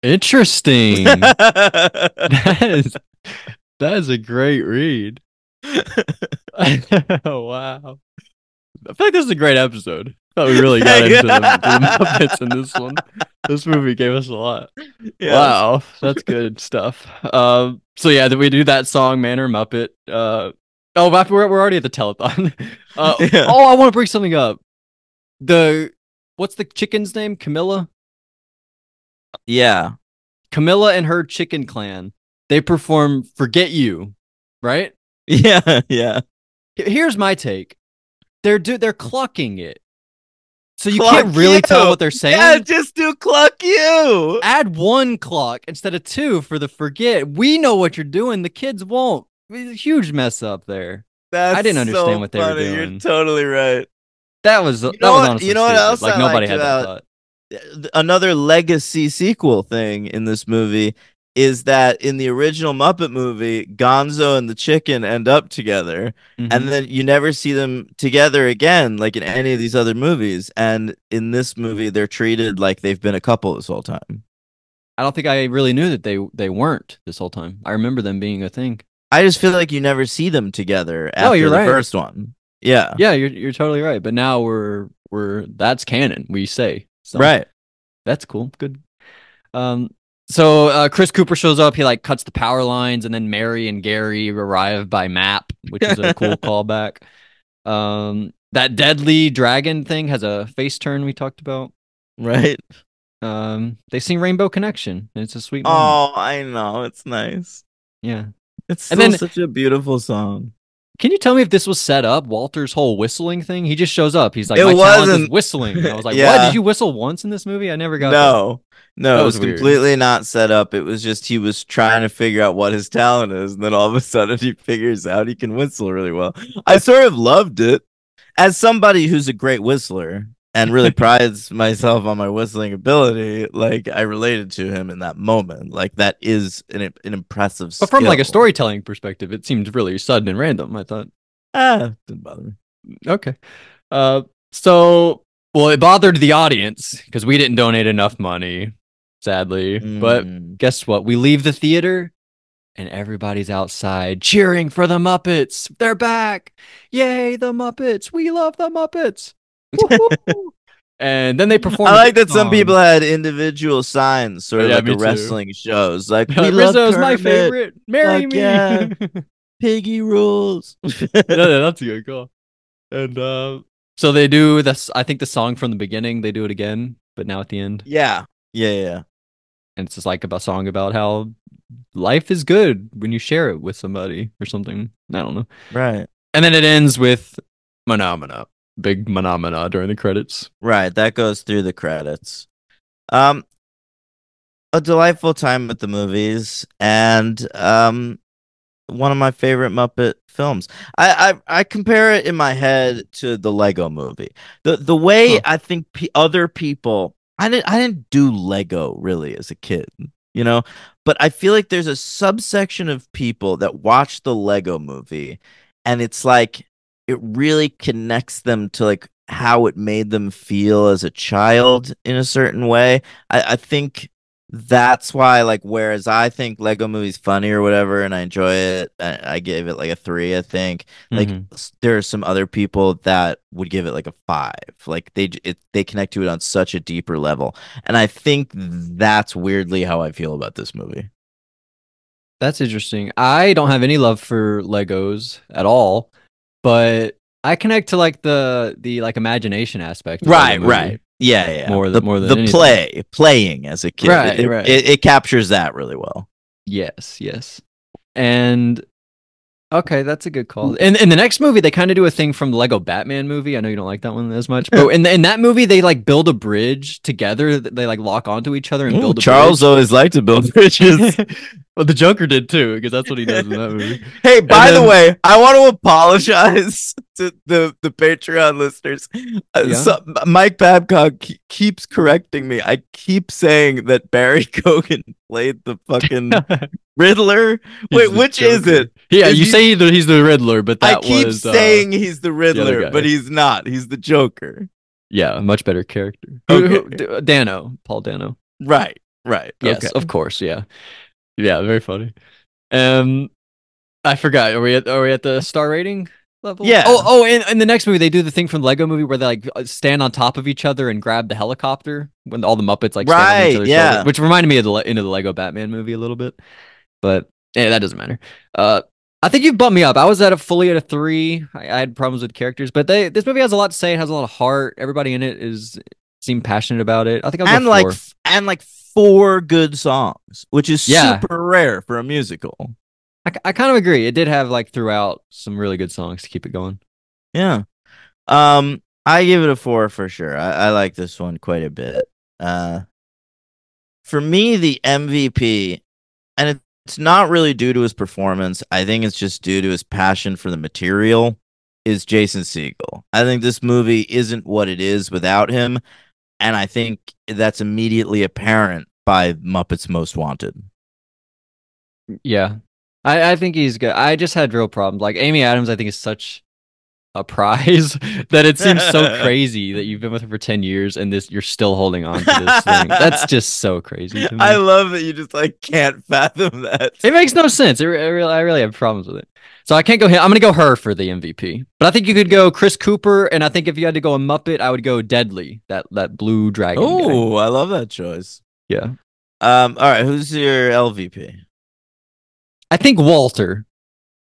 Speaker 3: Interesting. That is a great read. Wow. I feel like this is a great episode. I thought we really got into the Muppets in this one. This movie gave us a lot.
Speaker 2: Yeah.
Speaker 3: Wow, that's good stuff. So yeah, we do that song, Man or Muppet. We're already at the telethon.
Speaker 2: Yeah.
Speaker 3: Oh, I want to bring something up. What's the chicken's name? Camilla.
Speaker 2: Yeah.
Speaker 3: Camilla and her chicken clan. They perform "Forget You," right?
Speaker 2: Yeah. Yeah.
Speaker 3: Here's my take. They're clucking it. So you
Speaker 2: Cluck
Speaker 3: can't really
Speaker 2: you.
Speaker 3: tell what they're saying.
Speaker 2: Yeah, just do cluck you.
Speaker 3: Add one clock instead of two for the forget. We know what you're doing. The kids won't. It's a huge mess up there.
Speaker 2: That's
Speaker 3: I didn't understand
Speaker 2: so
Speaker 3: what they were
Speaker 2: funny.
Speaker 3: doing.
Speaker 2: You're totally right.
Speaker 3: That was
Speaker 2: know
Speaker 3: that was
Speaker 2: what-
Speaker 3: honestly
Speaker 2: you know what
Speaker 3: stupid.
Speaker 2: else
Speaker 3: Like
Speaker 2: I
Speaker 3: nobody
Speaker 2: liked
Speaker 3: had that
Speaker 2: about-
Speaker 3: thought.
Speaker 2: Another legacy sequel thing in this movie is that in the original Muppet movie, Gonzo and the chicken end up together,
Speaker 3: Mhm.
Speaker 2: and then you never see them together again, like in any of these other movies. And in this movie, they're treated like they've been a couple this whole time.
Speaker 3: I don't think I really knew that they weren't this whole time. I remember them being a thing.
Speaker 2: I just feel like you never see them together after
Speaker 3: you're
Speaker 2: the
Speaker 3: right.
Speaker 2: first one. Yeah.
Speaker 3: Yeah, you're totally right. But now we're that's canon. We say so.
Speaker 2: Right.
Speaker 3: That's cool. Good. So Chris Cooper shows up. He like cuts the power lines, and then Mary and Gary arrive by map, which is a cool callback. That deadly dragon thing has a face turn we talked about.
Speaker 2: Right.
Speaker 3: They sing Rainbow Connection, and it's a sweet moment.
Speaker 2: Oh, I know. It's nice.
Speaker 3: Yeah.
Speaker 2: It's
Speaker 3: And
Speaker 2: still
Speaker 3: then-
Speaker 2: such a beautiful song.
Speaker 3: Can you tell me if this was set up? Walter's whole whistling thing. He just shows up. He's like,
Speaker 2: It
Speaker 3: my talent is
Speaker 2: wasn't.
Speaker 3: whistling. And I was like,
Speaker 2: Yeah.
Speaker 3: what? Did you whistle once in this movie? I never got that.
Speaker 2: No,
Speaker 3: That
Speaker 2: it
Speaker 3: was
Speaker 2: was
Speaker 3: weird.
Speaker 2: completely not set up. It was just he was trying to figure out what his talent is, and then all of a sudden he figures out he can whistle really well. I sort of loved it. As somebody who's a great whistler, and really prides myself on my whistling ability, like I related to him in that moment. Like that is an impressive
Speaker 3: But from like a
Speaker 2: skill.
Speaker 3: storytelling perspective, it seemed really sudden and random. I thought,
Speaker 2: Didn't bother me.
Speaker 3: okay. Uh, so well, it bothered the audience because we didn't donate enough money, sadly. But
Speaker 2: Mm.
Speaker 3: guess what? We leave the theater and everybody's outside cheering for the Muppets. They're back. Yay, the Muppets. We love the Muppets. Woo-hoo. And then they perform
Speaker 2: I
Speaker 3: a
Speaker 2: like
Speaker 3: big
Speaker 2: that some
Speaker 3: song.
Speaker 2: people had individual signs, sort of
Speaker 3: Yeah,
Speaker 2: like
Speaker 3: me
Speaker 2: a
Speaker 3: too.
Speaker 2: wrestling shows. Like we love
Speaker 3: Rizzo's my
Speaker 2: Kermit.
Speaker 3: favorite. Marry
Speaker 2: Fuck
Speaker 3: me.
Speaker 2: yeah. Piggy rules.
Speaker 3: That's a good call. And so they do this. I think the song from the beginning, they do it again, but now at the end.
Speaker 2: Yeah. Yeah.
Speaker 3: And it's just like a song about how life is good when you share it with somebody or something. I don't know.
Speaker 2: Right.
Speaker 3: And then it ends with Phenomena. Big Phenomena during the credits.
Speaker 2: Right. That goes through the credits. Um, a delightful time with the movies, and one of my favorite Muppet films. I compare it in my head to the Lego Movie. The way
Speaker 3: Huh.
Speaker 2: I think other people. I didn't do Lego really as a kid, you know, but I feel like there's a subsection of people that watch the Lego Movie, and it's like it really connects them to like how it made them feel as a child in a certain way. I think that's why, like, whereas I think Lego Movie's funny or whatever, and I enjoy it, I gave it like a 3. I think like
Speaker 3: Mhm.
Speaker 2: there are some other people that would give it like a 5. Like they connect to it on such a deeper level, and I think that's weirdly how I feel about this movie.
Speaker 3: That's interesting. I don't have any love for Legos at all, but I connect to like the like imagination aspect of Lego
Speaker 2: Right,
Speaker 3: Movie
Speaker 2: right. Yeah.
Speaker 3: more more than
Speaker 2: The
Speaker 3: anything.
Speaker 2: playing as a kid,
Speaker 3: Right, right.
Speaker 2: it captures that really well.
Speaker 3: Yes, yes. And okay, that's a good call. In the next movie, they kind of do a thing from the Lego Batman movie. I know you don't like that one as much, but in that movie, they like build a bridge together. They like lock onto each other and
Speaker 2: Ooh,
Speaker 3: build a
Speaker 2: Charles
Speaker 3: bridge.
Speaker 2: always liked to build bridges.
Speaker 3: Well, the Joker did too, because that's what he does in that movie.
Speaker 2: Hey,
Speaker 3: And
Speaker 2: by the
Speaker 3: then,
Speaker 2: way, I want to apologize to the Patreon listeners.
Speaker 3: yeah,
Speaker 2: Mike Babcock keeps correcting me. I keep saying that Barry Kogan played the fucking Riddler.
Speaker 3: he's
Speaker 2: Wait,
Speaker 3: the
Speaker 2: which is
Speaker 3: Joker.
Speaker 2: it?
Speaker 3: Yeah,
Speaker 2: Is
Speaker 3: you
Speaker 2: he-
Speaker 3: say he's the Riddler, but
Speaker 2: I
Speaker 3: that
Speaker 2: keep
Speaker 3: was
Speaker 2: saying he's the
Speaker 3: other
Speaker 2: Riddler,
Speaker 3: guy.
Speaker 2: but he's not. He's the Joker.
Speaker 3: Yeah, a much better character.
Speaker 2: Okay.
Speaker 3: Dano, Paul Dano.
Speaker 2: Right. Right.
Speaker 3: Yes,
Speaker 2: Okay.
Speaker 3: of course. Yeah, yeah, very funny. Um, I forgot. Are we at the star rating level?
Speaker 2: Yeah.
Speaker 3: Oh, in the next movie, they do the thing from the Lego movie where they like stand on top of each other and grab the helicopter when all the Muppets like stand on each
Speaker 2: Right.
Speaker 3: other's
Speaker 2: Yeah.
Speaker 3: shoulders, which reminded me of the into the Lego Batman movie a little bit. But that doesn't matter. I think you've bumped me up. I was fully at a 3. I had problems with characters, but this movie has a lot to say. It has a lot of heart. Everybody in it seem passionate about it. I think I'll
Speaker 2: And
Speaker 3: go 4.
Speaker 2: and like 4 good songs, which is
Speaker 3: Yeah.
Speaker 2: super rare for a musical.
Speaker 3: I kind of agree. It did have like throughout some really good songs to keep it going.
Speaker 2: Yeah. I give it a 4 for sure. I like this one quite a bit. For me, the MVP, and it's not really due to his performance. I think it's just due to his passion for the material, is Jason Segel. I think this movie isn't what it is without him, and I think that's immediately apparent by Muppets Most Wanted.
Speaker 3: Yeah. I think he's good. I just had real problems. Like Amy Adams, I think is such a prize that it seems so crazy that you've been with her for 10 years and you're still holding on to this thing. That's just so crazy to me.
Speaker 2: I love that you just like can't fathom that.
Speaker 3: It makes no sense. I really have problems with it. So I can't go him. I'm gonna go her for the MVP. But I think you could go Chris Cooper, and I think if you had to go a Muppet, I would go Deadly, that blue dragon guy.
Speaker 2: Oh, I love that choice.
Speaker 3: Yeah.
Speaker 2: All right, who's your LVP?
Speaker 3: I think Walter.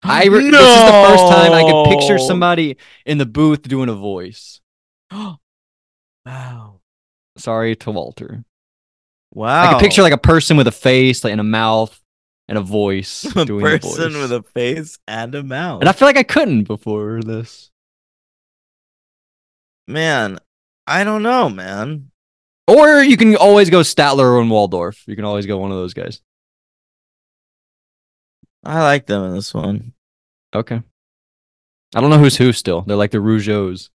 Speaker 3: This is the first time I could picture somebody in the booth doing a voice.
Speaker 2: Wow.
Speaker 3: Sorry to Walter.
Speaker 2: Wow.
Speaker 3: I could picture like a person with a face, like, and a mouth and a voice
Speaker 2: a
Speaker 3: doing the
Speaker 2: person
Speaker 3: voice.
Speaker 2: with a face and a mouth.
Speaker 3: And I feel like I couldn't before this.
Speaker 2: Man, I don't know, man.
Speaker 3: Or you can always go Statler and Waldorf. You can always go one of those guys.
Speaker 2: I like them in this one.
Speaker 3: Okay. I don't know who's who still. They're like the Rougeaus.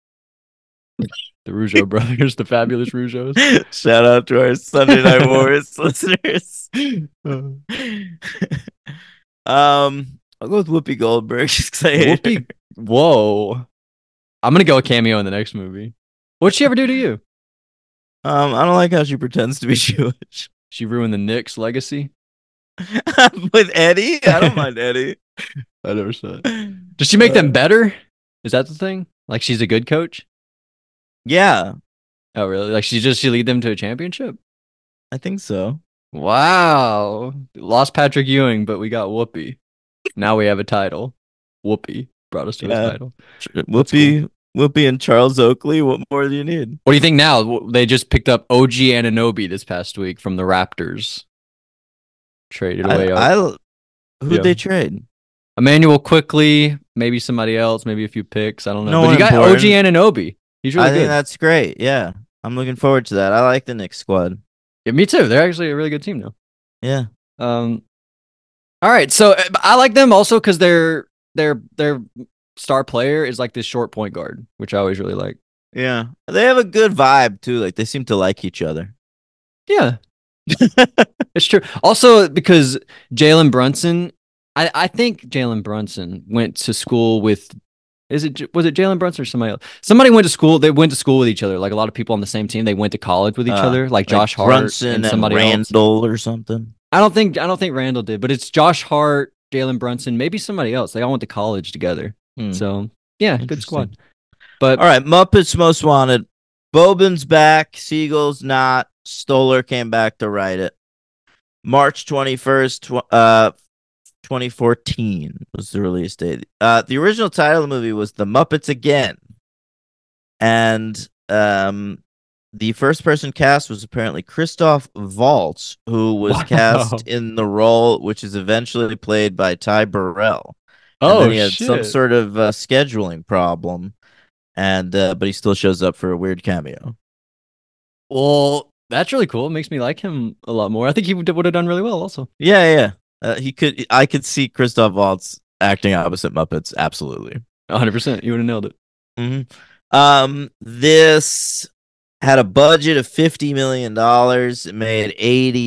Speaker 3: The Rougeau brothers, the fabulous Rougeaus.
Speaker 2: Shout out to our Sunday Night Wars listeners. I'll go with Whoopi Goldberg.
Speaker 3: Whoopi. Whoa. I'm gonna go a cameo in the next movie. What'd she ever do to you?
Speaker 2: I don't like how she pretends to be Jewish.
Speaker 3: She ruined the Knicks' legacy.
Speaker 2: With Eddie? I don't mind Eddie.
Speaker 3: I never saw it. Does she make them better? Is that the thing? Like she's a good coach?
Speaker 2: Yeah,
Speaker 3: Oh, really? Like she lead them to a championship?
Speaker 2: I think so.
Speaker 3: Wow. Lost Patrick Ewing, but we got Whoopi. Now we have a title. Whoopi brought us to
Speaker 2: Yeah.
Speaker 3: a title.
Speaker 2: Whoopi and Charles Oakley. What more do you need?
Speaker 3: What do you think now? They just picked up OG Anunoby this past week from the Raptors. Traded away.
Speaker 2: Who'd they trade?
Speaker 3: Emmanuel Quickly, maybe somebody else, maybe a few picks. I don't know.
Speaker 2: No
Speaker 3: But you got
Speaker 2: important.
Speaker 3: OG Anunoby. He's really
Speaker 2: I think
Speaker 3: good.
Speaker 2: that's great. Yeah, I'm looking forward to that. I like the Knicks squad.
Speaker 3: Yeah, me too. They're actually a really good team now.
Speaker 2: Yeah.
Speaker 3: All right. So I like them also because their star player is like this short point guard, which I always really like.
Speaker 2: Yeah. They have a good vibe too. Like they seem to like each other.
Speaker 3: Yeah. It's true. Also, because Jalen Brunson, I think Jalen Brunson went to school with. Was it Jalen Brunson or somebody else? Somebody went to school. They went to school with each other. Like a lot of people on the same team. They went to college with each other. Like Josh Hart
Speaker 2: Brunson
Speaker 3: and somebody
Speaker 2: Randall
Speaker 3: else.
Speaker 2: or something.
Speaker 3: I don't think Randall did, but it's Josh Hart, Jalen Brunson, maybe somebody else. They all went to college together. So yeah, good squad. But
Speaker 2: all right, Muppets Most Wanted. Bobin's back. Siegel's not. Stoller came back to write it. March 21st, 2014 was the release date. The original title of the movie was The Muppets Again. And the first person cast was apparently Christoph Waltz, who was cast in the role, which is eventually played by Ty Burrell. And then he had some sort of scheduling problem, and but he still shows up for a weird cameo.
Speaker 3: Well, that's really cool. It makes me like him a lot more. I think he would have done really well also.
Speaker 2: Yeah. I could see Christoph Waltz acting opposite Muppets. Absolutely.
Speaker 3: 100%. You would have nailed it.
Speaker 2: Mm-hmm. This had a budget of $50 million. It made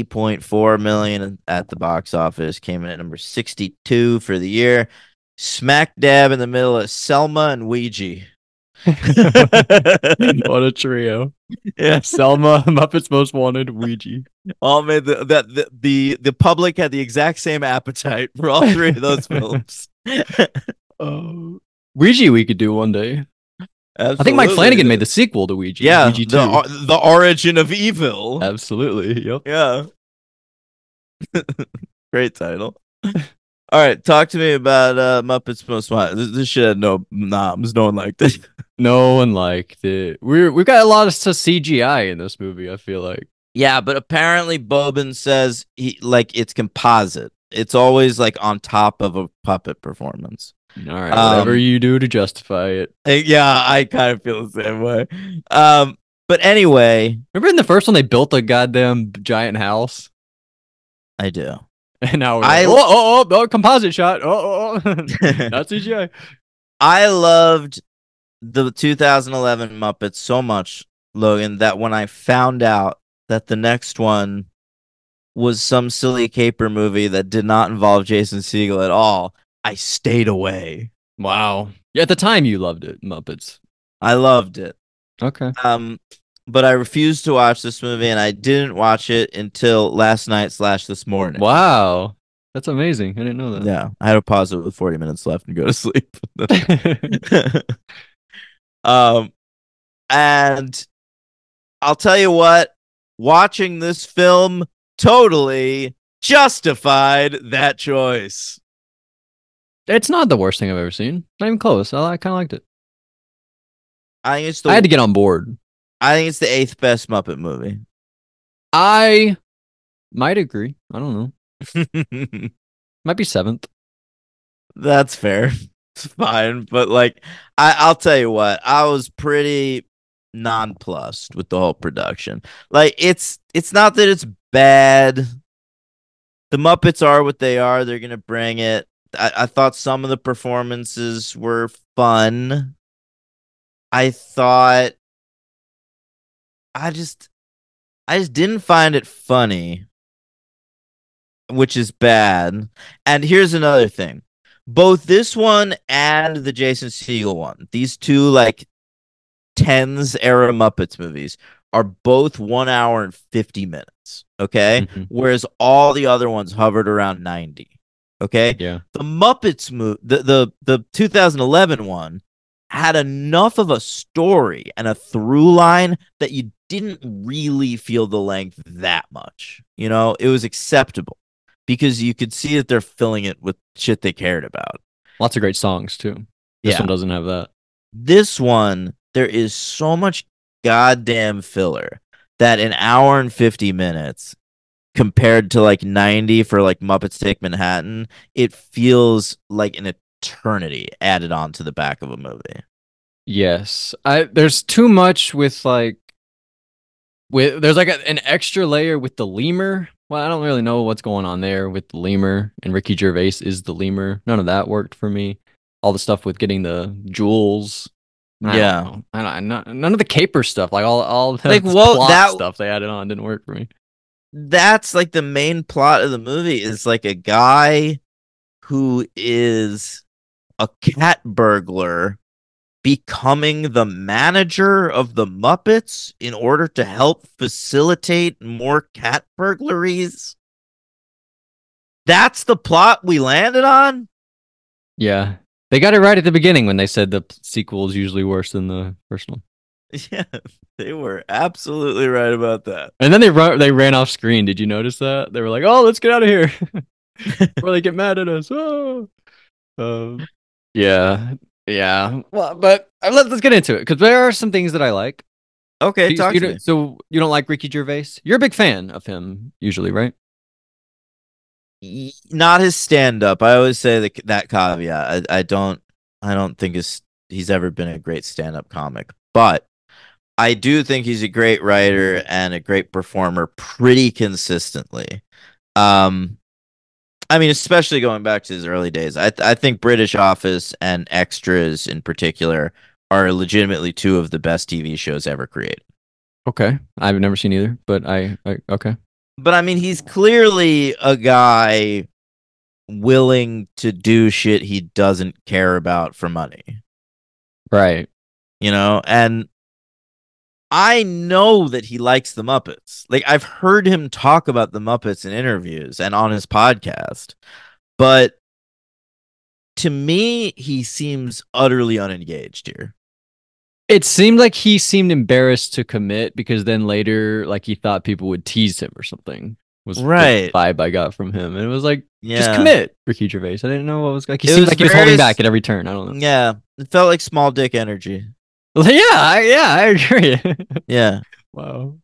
Speaker 2: $80.4 million at the box office. Came in at number 62 for the year. Smack dab in the middle of Selma and Ouija.
Speaker 3: What a trio.
Speaker 2: Yeah.
Speaker 3: Selma, Muppets Most Wanted, Ouija.
Speaker 2: All made the public had the exact same appetite for all three of those films.
Speaker 3: Ouija we could do one day.
Speaker 2: Absolutely.
Speaker 3: I think Mike Flanagan made the sequel to Ouija.
Speaker 2: Yeah,
Speaker 3: Ouija 2.
Speaker 2: the origin of evil.
Speaker 3: Absolutely. Yep.
Speaker 2: Yeah. Great title. All right, talk to me about Muppets Most Wanted. This shit had no noms. No one liked it.
Speaker 3: No one liked it. We've got a lot of CGI in this movie, I feel like.
Speaker 2: Yeah, but apparently Bobin says it's composite. It's always like on top of a puppet performance.
Speaker 3: All right, whatever you do to justify it.
Speaker 2: Yeah, I kind of feel the same way. But anyway,
Speaker 3: remember in the first one they built a goddamn giant house?
Speaker 2: I do.
Speaker 3: And now we're like, composite shot. Not CGI.
Speaker 2: I loved the 2011 Muppets so much, Logan, that when I found out that the next one was some silly caper movie that did not involve Jason Segel at all, I stayed away.
Speaker 3: Wow. Yeah, at the time you loved it, Muppets.
Speaker 2: I loved it.
Speaker 3: Okay.
Speaker 2: But I refused to watch this movie, and I didn't watch it until last night / this morning.
Speaker 3: Wow. That's amazing. I didn't know that.
Speaker 2: Yeah. I had to pause it with 40 minutes left and go to sleep. And I'll tell you what, watching this film totally justified that choice.
Speaker 3: It's not the worst thing I've ever seen. Not even close. I kind of liked it.
Speaker 2: I think
Speaker 3: I had to get on board.
Speaker 2: I think it's the 8th best Muppet movie.
Speaker 3: I might agree. I don't know. Might be 7th.
Speaker 2: That's fair. It's fine. But I'll tell you what, I was pretty nonplussed with the whole production. It's not that it's bad. The Muppets are what they are. They're gonna bring it. I thought some of the performances were fun. I thought I just didn't find it funny, which is bad. And here's another thing. Both this one and the Jason Segel one, these two like tens era Muppets movies are both 1 hour and 50 minutes. Okay.
Speaker 3: Mhm.
Speaker 2: Whereas all the other ones hovered around 90. Okay.
Speaker 3: Yeah.
Speaker 2: The Muppets movie, the 2011 one had enough of a story and a through line that you didn't really feel the length that much. You know, it was acceptable because you could see that they're filling it with shit they cared about.
Speaker 3: Lots of great songs too. This
Speaker 2: Yeah.
Speaker 3: one doesn't have that.
Speaker 2: This one, there is so much goddamn filler that an hour and 50 minutes compared to like 90 for like Muppets Take Manhattan, it feels like an eternity added on to the back of a movie.
Speaker 3: Yes. There's too much with like there's like an extra layer with the lemur. Well, I don't really know what's going on there with the lemur, and Ricky Gervais is the lemur. None of that worked for me. All the stuff with getting the jewels.
Speaker 2: Yeah.
Speaker 3: None of the caper stuff, like all the
Speaker 2: Like, well,
Speaker 3: plot
Speaker 2: that-
Speaker 3: stuff they added on didn't work for me.
Speaker 2: That's like the main plot of the movie is like a guy who is a cat burglar becoming the manager of the Muppets in order to help facilitate more cat burglaries. That's the plot we landed on?
Speaker 3: Yeah. They got it right at the beginning when they said the sequel is usually worse than the first one.
Speaker 2: Yeah, they were absolutely right about that.
Speaker 3: And then they ran off screen. Did you notice that? They were like, "Oh, let's get out of here." Or they get mad at us. Oh. Yeah. Yeah. Well, but let's get into it because there are some things that I like.
Speaker 2: Okay, talk to me.
Speaker 3: So you don't like Ricky Gervais? You're a big fan of him usually, right?
Speaker 2: Not his stand-up. I always say that caveat. I don't think he's ever been a great stand-up comic, but I do think he's a great writer and a great performer pretty consistently. I mean, especially going back to his early days. I think British Office and Extras in particular are legitimately two of the best TV shows ever created.
Speaker 3: Okay, I've never seen either, but I okay.
Speaker 2: But I mean, he's clearly a guy willing to do shit he doesn't care about for money.
Speaker 3: Right.
Speaker 2: You know, and I know that he likes the Muppets. Like, I've heard him talk about the Muppets in interviews and on his podcast. But to me, he seems utterly unengaged here.
Speaker 3: It seemed like he seemed embarrassed to commit because then later, like he thought people would tease him or something. Was
Speaker 2: Right.
Speaker 3: the vibe I got from him, and it was like,
Speaker 2: Yeah.
Speaker 3: just commit, Ricky Gervais. I didn't know what was like. He
Speaker 2: It
Speaker 3: seemed
Speaker 2: was
Speaker 3: like he was
Speaker 2: very
Speaker 3: holding back at every turn. I don't know.
Speaker 2: Yeah. It felt like small dick energy.
Speaker 3: I agree.
Speaker 2: Yeah.
Speaker 3: Wow.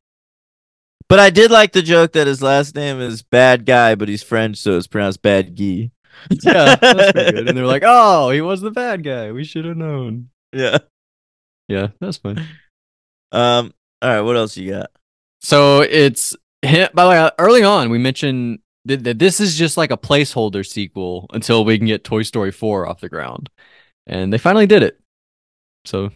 Speaker 2: But I did like the joke that his last name is Bad Guy, but he's French, so it's pronounced Bad Guy.
Speaker 3: Yeah, that's pretty good. And they're like, "Oh, he was the bad guy. We should have known."
Speaker 2: Yeah.
Speaker 3: Yeah, that's fine.
Speaker 2: All right, what else you got?
Speaker 3: So it's him. By the way, early on, we mentioned that this is just like a placeholder sequel until we can get Toy Story 4 off the ground, and they finally did it. So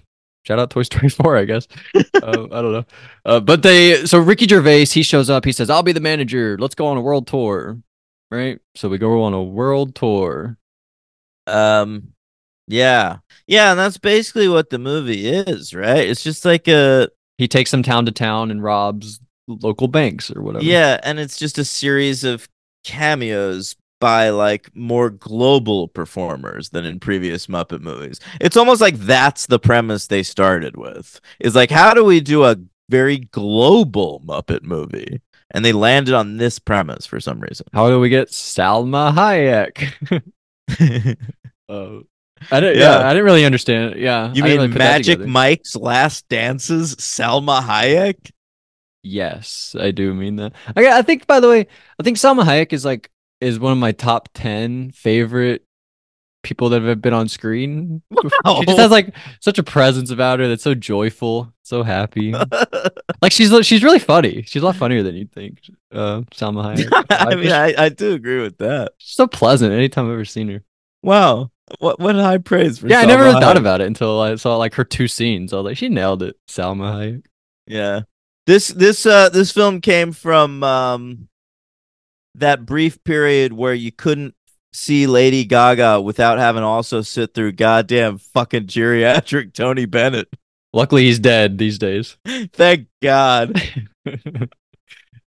Speaker 3: shout out Toy Story 4, I guess. I don't know. But so Ricky Gervais, he shows up. He says, "I'll be the manager. Let's go on a world tour." Right. So we go on a world tour.
Speaker 2: Yeah. Yeah, and that's basically what the movie is, right? It's just like
Speaker 3: He takes them town to town and robs local banks or whatever.
Speaker 2: yeah, and it's just a series of cameos by like more global performers than in previous Muppet movies. It's almost like that's the premise they started with. Is like, how do we do a very global Muppet movie? And they landed on this premise for some reason.
Speaker 3: How do we get Salma Hayek? I didn't really understand it. Yeah.
Speaker 2: You
Speaker 3: I didn't
Speaker 2: mean
Speaker 3: really put that
Speaker 2: Magic
Speaker 3: together.
Speaker 2: Mike's Last Dances, Salma Hayek?
Speaker 3: Yes, I do mean that. I think, by the way, I think Salma Hayek is one of my top 10 favorite people that have been on screen.
Speaker 2: Wow.
Speaker 3: She just has like such a presence about her that's so joyful, so happy. Like she's really funny. She's a lot funnier than you'd think. Salma Hayek.
Speaker 2: I mean, I do agree with that.
Speaker 3: She's so pleasant anytime I've ever seen her.
Speaker 2: Wow. What high praise for
Speaker 3: Yeah, I
Speaker 2: Salma
Speaker 3: never really thought
Speaker 2: Hayek.
Speaker 3: about it until I saw like her two scenes. I was like, she nailed it, Salma Hayek.
Speaker 2: Yeah. This film came from that brief period where you couldn't see Lady Gaga without having to also sit through goddamn fucking geriatric Tony Bennett.
Speaker 3: Luckily, he's dead these days.
Speaker 2: Thank God.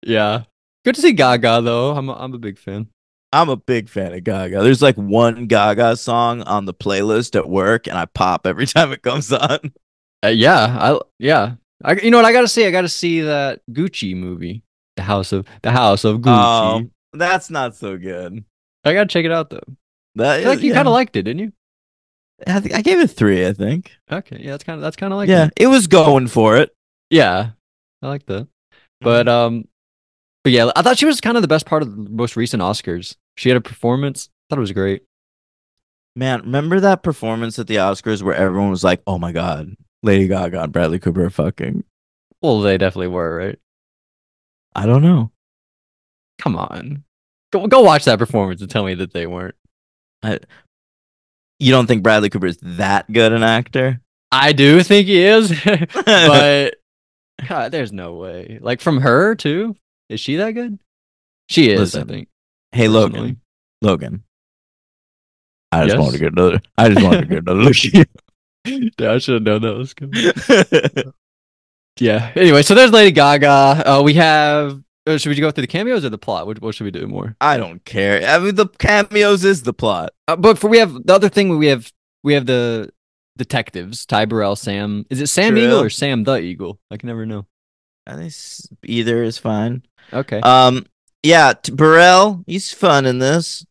Speaker 3: Yeah, good to see Gaga though. I'm a big fan.
Speaker 2: I'm a big fan of Gaga. There's like one Gaga song on the playlist at work, and I pop every time it comes on.
Speaker 3: Yeah. You know what I gotta see? I gotta see that Gucci movie, the House of Gucci.
Speaker 2: Oh, that's not so good.
Speaker 3: I gotta check it out though.
Speaker 2: That
Speaker 3: I feel like you kind of liked it, didn't you?
Speaker 2: I gave it 3. I think.
Speaker 3: Okay, yeah, that's kind of like
Speaker 2: Yeah,
Speaker 3: it.
Speaker 2: it was going for it.
Speaker 3: Yeah, I like that. But yeah, I thought she was kind of the best part of the most recent Oscars. She had a performance. I thought it was great.
Speaker 2: Man, remember that performance at the Oscars where everyone was like, "Oh my God, Lady Gaga and Bradley Cooper are fucking."
Speaker 3: Well, they definitely were, right?
Speaker 2: I don't know.
Speaker 3: Come on, go watch that performance and tell me that they weren't.
Speaker 2: You don't think Bradley Cooper is that good an actor?
Speaker 3: I do think he is, but God, there's no way. Like from her too. Is she that good? She is,
Speaker 2: Listen,
Speaker 3: I think.
Speaker 2: Hey,
Speaker 3: Personally.
Speaker 2: Logan. I just
Speaker 3: Yes?
Speaker 2: wanted to get another. I just wanted to get another look at you.
Speaker 3: Yeah, I should have known that was coming. Yeah. Anyway, so there's Lady Gaga. We have. Should we go through the cameos or the plot? What should we do more?
Speaker 2: I don't care. I mean, the cameos is the plot.
Speaker 3: But we have the other thing. We have the detectives. Ty Burrell, Sam. Is it Sam
Speaker 2: True.
Speaker 3: Eagle or Sam the Eagle? I can never know.
Speaker 2: I think either is fine.
Speaker 3: Okay.
Speaker 2: Yeah, Burrell, he's fun in this.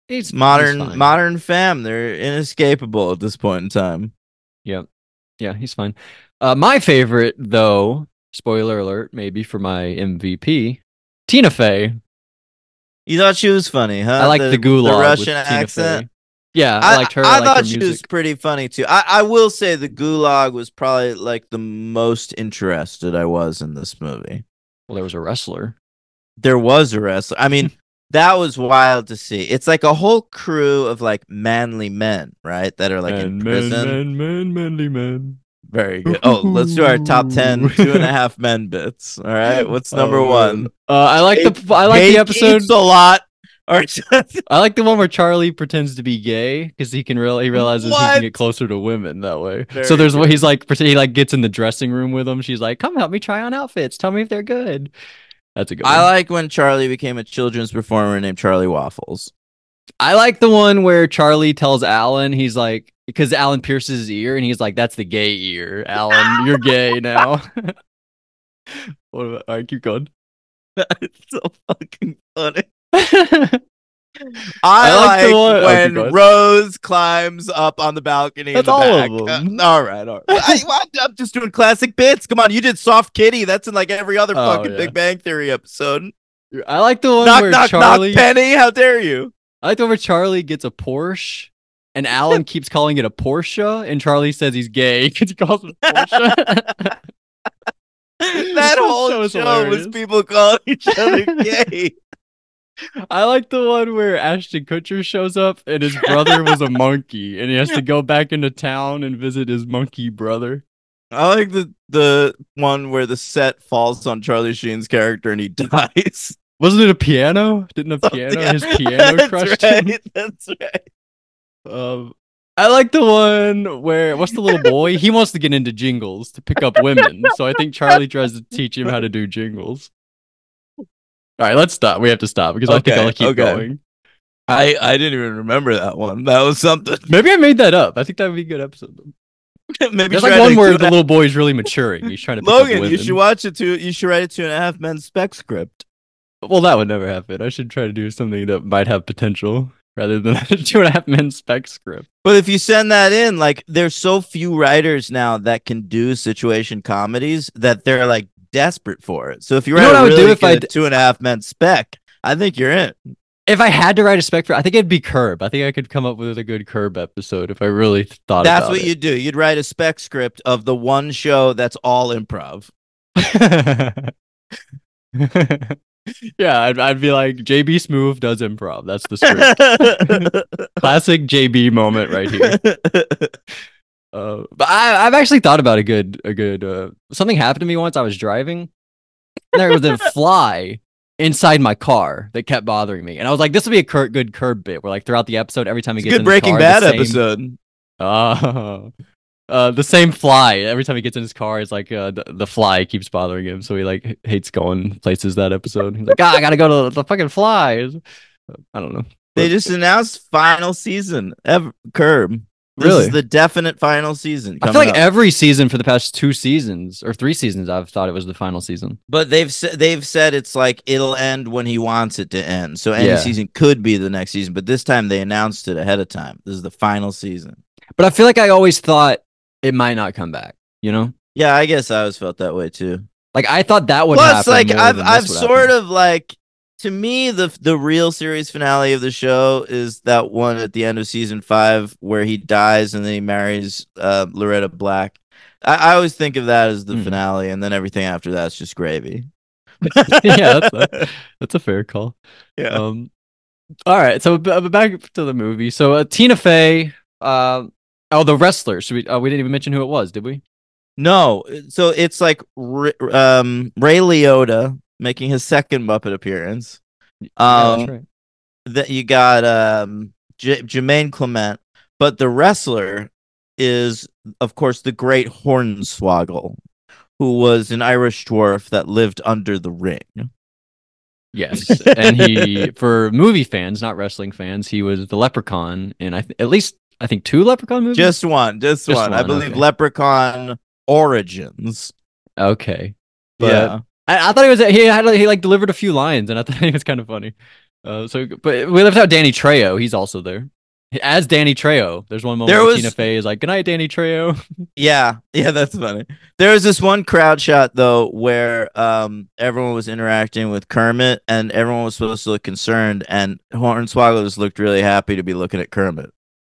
Speaker 3: He's
Speaker 2: Modern
Speaker 3: fine.
Speaker 2: fam. They're inescapable at this point in time.
Speaker 3: Yep. Yeah, he's fine. My favorite, though, spoiler alert, maybe for my MVP, Tina Fey.
Speaker 2: You thought she was funny, huh?
Speaker 3: I like the gulag
Speaker 2: the
Speaker 3: with
Speaker 2: Russian
Speaker 3: Tina
Speaker 2: accent.
Speaker 3: Fey. Yeah, I liked her.
Speaker 2: I
Speaker 3: liked
Speaker 2: thought
Speaker 3: her
Speaker 2: she
Speaker 3: music.
Speaker 2: was pretty funny too. I will say the gulag was probably like the most interested I was in this movie.
Speaker 3: Well, there was a wrestler.
Speaker 2: There was a wrestler. I mean, that was wild to see. It's like a whole crew of like manly men, right? That are like in prison.
Speaker 3: Manly men.
Speaker 2: Very good. Oh, let's do our top 10 2.5 men bits. All right. What's number one?
Speaker 3: I like the episode.
Speaker 2: Eats a lot. All right.
Speaker 3: I like the one where Charlie pretends to be gay because he realizes he
Speaker 2: What?
Speaker 3: can get closer to women that way.
Speaker 2: Very
Speaker 3: So there's
Speaker 2: good.
Speaker 3: what he's like he like gets in the dressing room with him. She's like, "Come help me try on outfits. Tell me if they're good." That's a good one.
Speaker 2: I like when Charlie became a children's performer named Charlie Waffles.
Speaker 3: I like the one where Charlie tells Alan, he's like, because Alan pierces his ear and he's like, "That's the gay ear, Alan. You're gay now." What about, all right, keep going.
Speaker 2: It's so fucking funny.
Speaker 3: I like
Speaker 2: like
Speaker 3: the one- okay,
Speaker 2: when
Speaker 3: go ahead.
Speaker 2: Rose climbs up on the balcony
Speaker 3: That's
Speaker 2: in the
Speaker 3: all
Speaker 2: back.
Speaker 3: of them.
Speaker 2: All right. I'm just doing classic bits. Come on, you did Soft Kitty. That's in like every other
Speaker 3: Oh,
Speaker 2: fucking
Speaker 3: yeah.
Speaker 2: Big Bang Theory episode.
Speaker 3: I like the one
Speaker 2: Knock,
Speaker 3: where
Speaker 2: knock,
Speaker 3: Charlie.
Speaker 2: knock, Penny. How dare you?
Speaker 3: I like the one where Charlie gets a Porsche, and Alan keeps calling it a Porsche, and Charlie says he's gay because he calls it a Porsche.
Speaker 2: That whole
Speaker 3: show
Speaker 2: show
Speaker 3: is
Speaker 2: was
Speaker 3: hilarious.
Speaker 2: people calling each other gay.
Speaker 3: I like the one where Ashton Kutcher shows up, and his brother was a monkey, and he has to go back into town and visit his monkey brother.
Speaker 2: I like the one where the set falls on Charlie Sheen's character and he dies.
Speaker 3: Wasn't it a piano? Didn't a piano?
Speaker 2: Yeah.
Speaker 3: His piano
Speaker 2: That's
Speaker 3: crushed
Speaker 2: right.
Speaker 3: him.
Speaker 2: That's right.
Speaker 3: I like the one where what's the little boy? He wants to get into jingles to pick up women. So I think Charlie tries to teach him how to do jingles. All right, let's stop. We have to stop because I think I'll keep going.
Speaker 2: I didn't even remember that one. That was something.
Speaker 3: Maybe I made that up. I think that would be a good episode.
Speaker 2: Maybe
Speaker 3: There's
Speaker 2: try
Speaker 3: like one
Speaker 2: to
Speaker 3: where
Speaker 2: do
Speaker 3: the
Speaker 2: that.
Speaker 3: little boy is really maturing. He's trying to pick up
Speaker 2: Logan,
Speaker 3: women.
Speaker 2: you should watch it too. You should write a 2.5 Men spec script.
Speaker 3: Well, that would never happen. I should try to do something that might have potential rather than a 2.5 Men spec script.
Speaker 2: But if you send that in, like there's so few writers now that can do situation comedies that they're like desperate for it. So if you
Speaker 3: You know
Speaker 2: write
Speaker 3: what I
Speaker 2: a
Speaker 3: would do
Speaker 2: really
Speaker 3: if I
Speaker 2: good 2.5 Men spec, I think you're in.
Speaker 3: If I had to write a spec for, I think it'd be Curb. I think I could come up with a good Curb episode if I really thought
Speaker 2: That's
Speaker 3: about
Speaker 2: what
Speaker 3: it.
Speaker 2: you'd do. You'd write a spec script of the one show that's all improv.
Speaker 3: Yeah, I'd be like, JB Smoove does improv. That's the script. Classic JB moment right here. But I've actually thought about a good something happened to me once. I was driving. There was a fly inside my car that kept bothering me, and I was like, "This will be a good curb bit." Where like throughout the episode, every time he
Speaker 2: It's a
Speaker 3: gets
Speaker 2: good
Speaker 3: in his
Speaker 2: Breaking
Speaker 3: car,
Speaker 2: Bad
Speaker 3: the same,
Speaker 2: episode.
Speaker 3: the same fly. Every time he gets in his car, it's like the fly keeps bothering him, so he like hates going places. That episode, he's like, "Ah, I gotta go to the fucking fly." I don't know.
Speaker 2: They
Speaker 3: But
Speaker 2: just announced final season. Curb. This
Speaker 3: Really?
Speaker 2: is the definite final season.
Speaker 3: I feel
Speaker 2: coming
Speaker 3: like
Speaker 2: up.
Speaker 3: every season for the past 2 seasons or 3 seasons, I've thought it was the final season.
Speaker 2: But they've said it's like it'll end when he wants it to end. So any
Speaker 3: Yeah.
Speaker 2: season could be the next season, but this time they announced it ahead of time. This is the final season.
Speaker 3: But I feel like I always thought it might not come back. You know,
Speaker 2: Yeah, I guess I always felt that way too.
Speaker 3: like I thought that would
Speaker 2: Plus,
Speaker 3: happen.
Speaker 2: like
Speaker 3: more
Speaker 2: I've
Speaker 3: than
Speaker 2: I've
Speaker 3: this would
Speaker 2: sort
Speaker 3: happen.
Speaker 2: of like, to me, the real series finale of the show is that one at the end of season 5 where he dies and then he marries Loretta Black. I always think of that as the
Speaker 3: Mhm.
Speaker 2: finale, and then everything after that's just gravy.
Speaker 3: Yeah, that's a fair call.
Speaker 2: Yeah.
Speaker 3: All right, so back to the movie. So Tina Fey, the wrestler. Should we didn't even mention who it was, did we?
Speaker 2: No, so it's like Ray Liotta making his second Muppet appearance.
Speaker 3: Yeah, that's right.
Speaker 2: That you got Jermaine Clement, but the wrestler is, of course, the great Hornswoggle, who was an Irish dwarf that lived under the ring.
Speaker 3: Yes, and he, for movie fans, not wrestling fans, he was the Leprechaun in at least I think 2 Leprechaun movies.
Speaker 2: Just one. I
Speaker 3: one,
Speaker 2: believe
Speaker 3: okay.
Speaker 2: Leprechaun Origins.
Speaker 3: Okay, but
Speaker 2: Yeah.
Speaker 3: I thought he like delivered a few lines, and I thought it was kind of funny. But we left out Danny Trejo. He's also there as Danny Trejo. There's one moment
Speaker 2: There
Speaker 3: where
Speaker 2: was-
Speaker 3: Tina Fey is like, "Good night, Danny Trejo."
Speaker 2: Yeah, that's funny. There was this one crowd shot though where everyone was interacting with Kermit and everyone was supposed to look concerned, and Hornswoggle just looked really happy to be looking at Kermit.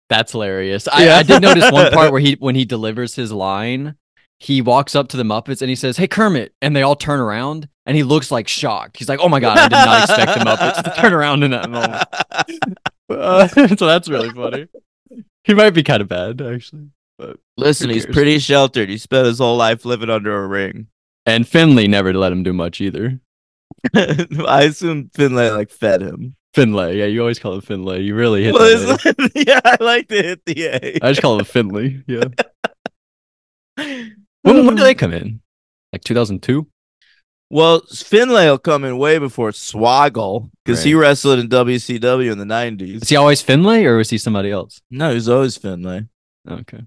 Speaker 3: That's hilarious.
Speaker 2: Yeah.
Speaker 3: I did notice one part where when he delivers his line, he walks up to the Muppets and he says, "Hey, Kermit," and they all turn around and he looks like shocked. He's like, "Oh my god, I did not expect the Muppets to turn around in that moment." So that's really funny. He might be kind of bad actually. But
Speaker 2: Listen,
Speaker 3: Who
Speaker 2: he's
Speaker 3: cares?
Speaker 2: pretty sheltered. He spent his whole life living under a ring.
Speaker 3: And Finley never let him do much either.
Speaker 2: I assume Finlay like fed him.
Speaker 3: Finlay, yeah, you always call him Finlay. You really hit
Speaker 2: Well,
Speaker 3: that A.
Speaker 2: yeah, I like to hit the A.
Speaker 3: I just call him Finley. Yeah. When do they come in? Like 2002?
Speaker 2: Well, Finlay will come in way before Swoggle because he
Speaker 3: Right.
Speaker 2: wrestled in WCW in the 90s.
Speaker 3: Is he always Finlay or was he somebody else?
Speaker 2: No, he's always Finlay.
Speaker 3: Okay.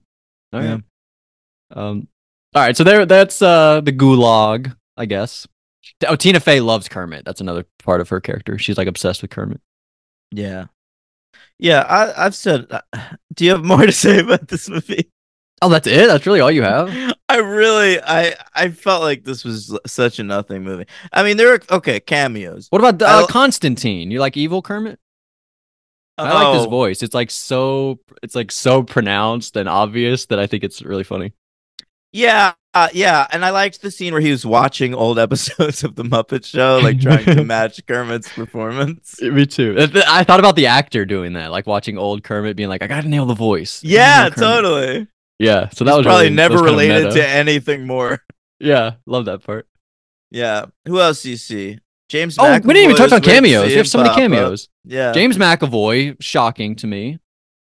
Speaker 3: All
Speaker 2: Yeah.
Speaker 3: right. All right. So that's the gulag, I guess. Oh, Tina Fey loves Kermit. That's another part of her character. She's like obsessed with Kermit.
Speaker 2: Yeah. Yeah, I've said. Do you have more to say about this movie?
Speaker 3: Oh, that's it? That's really all you have?
Speaker 2: I felt like this was such a nothing movie. I mean, there were cameos.
Speaker 3: What about
Speaker 2: I-
Speaker 3: Constantine? You like evil Kermit? I like this
Speaker 2: Oh,
Speaker 3: voice. It's like so pronounced and obvious that I think it's really funny.
Speaker 2: Yeah, and I liked the scene where he was watching old episodes of the Muppet Show, like trying to match Kermit's performance.
Speaker 3: Me too. I thought about the actor doing that, like watching old Kermit being like, I gotta nail the voice. I gotta
Speaker 2: Yeah,
Speaker 3: nail Kermit."
Speaker 2: totally.
Speaker 3: Yeah, so that
Speaker 2: He's
Speaker 3: was
Speaker 2: probably
Speaker 3: really,
Speaker 2: never
Speaker 3: that was kinda
Speaker 2: related
Speaker 3: meta.
Speaker 2: to anything more.
Speaker 3: Yeah, love that part.
Speaker 2: Yeah. Who else do you see? James.
Speaker 3: Oh, we didn't even
Speaker 2: McAvoy
Speaker 3: touch
Speaker 2: was
Speaker 3: on
Speaker 2: great to
Speaker 3: cameos.
Speaker 2: see
Speaker 3: We have
Speaker 2: him
Speaker 3: so many
Speaker 2: pop up.
Speaker 3: cameos.
Speaker 2: Yeah.
Speaker 3: James McAvoy, shocking to me.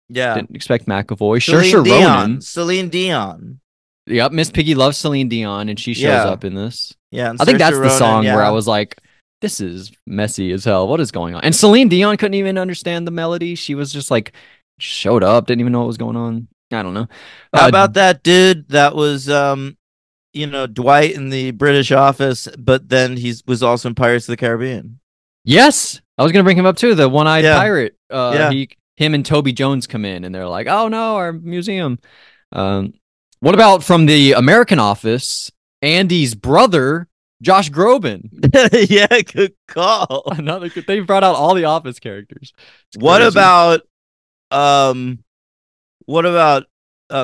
Speaker 2: Yeah.
Speaker 3: Didn't expect McAvoy.
Speaker 2: Celine
Speaker 3: Saoirse
Speaker 2: Dion.
Speaker 3: Ronan.
Speaker 2: Celine Dion.
Speaker 3: Yep, Miss Piggy loves Celine Dion, and she shows
Speaker 2: Yeah.
Speaker 3: up in this.
Speaker 2: Yeah. and
Speaker 3: I think
Speaker 2: Saoirse
Speaker 3: that's the
Speaker 2: Ronan,
Speaker 3: song where
Speaker 2: yeah.
Speaker 3: I was like, this is messy as hell. What is going on? And Celine Dion couldn't even understand the melody. She was just like, showed up, didn't even know what was going on. I don't know.
Speaker 2: How about that dude that was Dwight in the British Office, but then he was also in Pirates of the Caribbean.
Speaker 3: Yes, I was gonna bring him up too. The one-eyed
Speaker 2: Yeah.
Speaker 3: pirate.
Speaker 2: Yeah.
Speaker 3: Him and Toby Jones come in, and they're like, "Oh no, our museum." What about from the American Office? Andy's brother, Josh Groban.
Speaker 2: Yeah, good call.
Speaker 3: Another good. They brought out all the Office characters. It's
Speaker 2: What
Speaker 3: crazy.
Speaker 2: about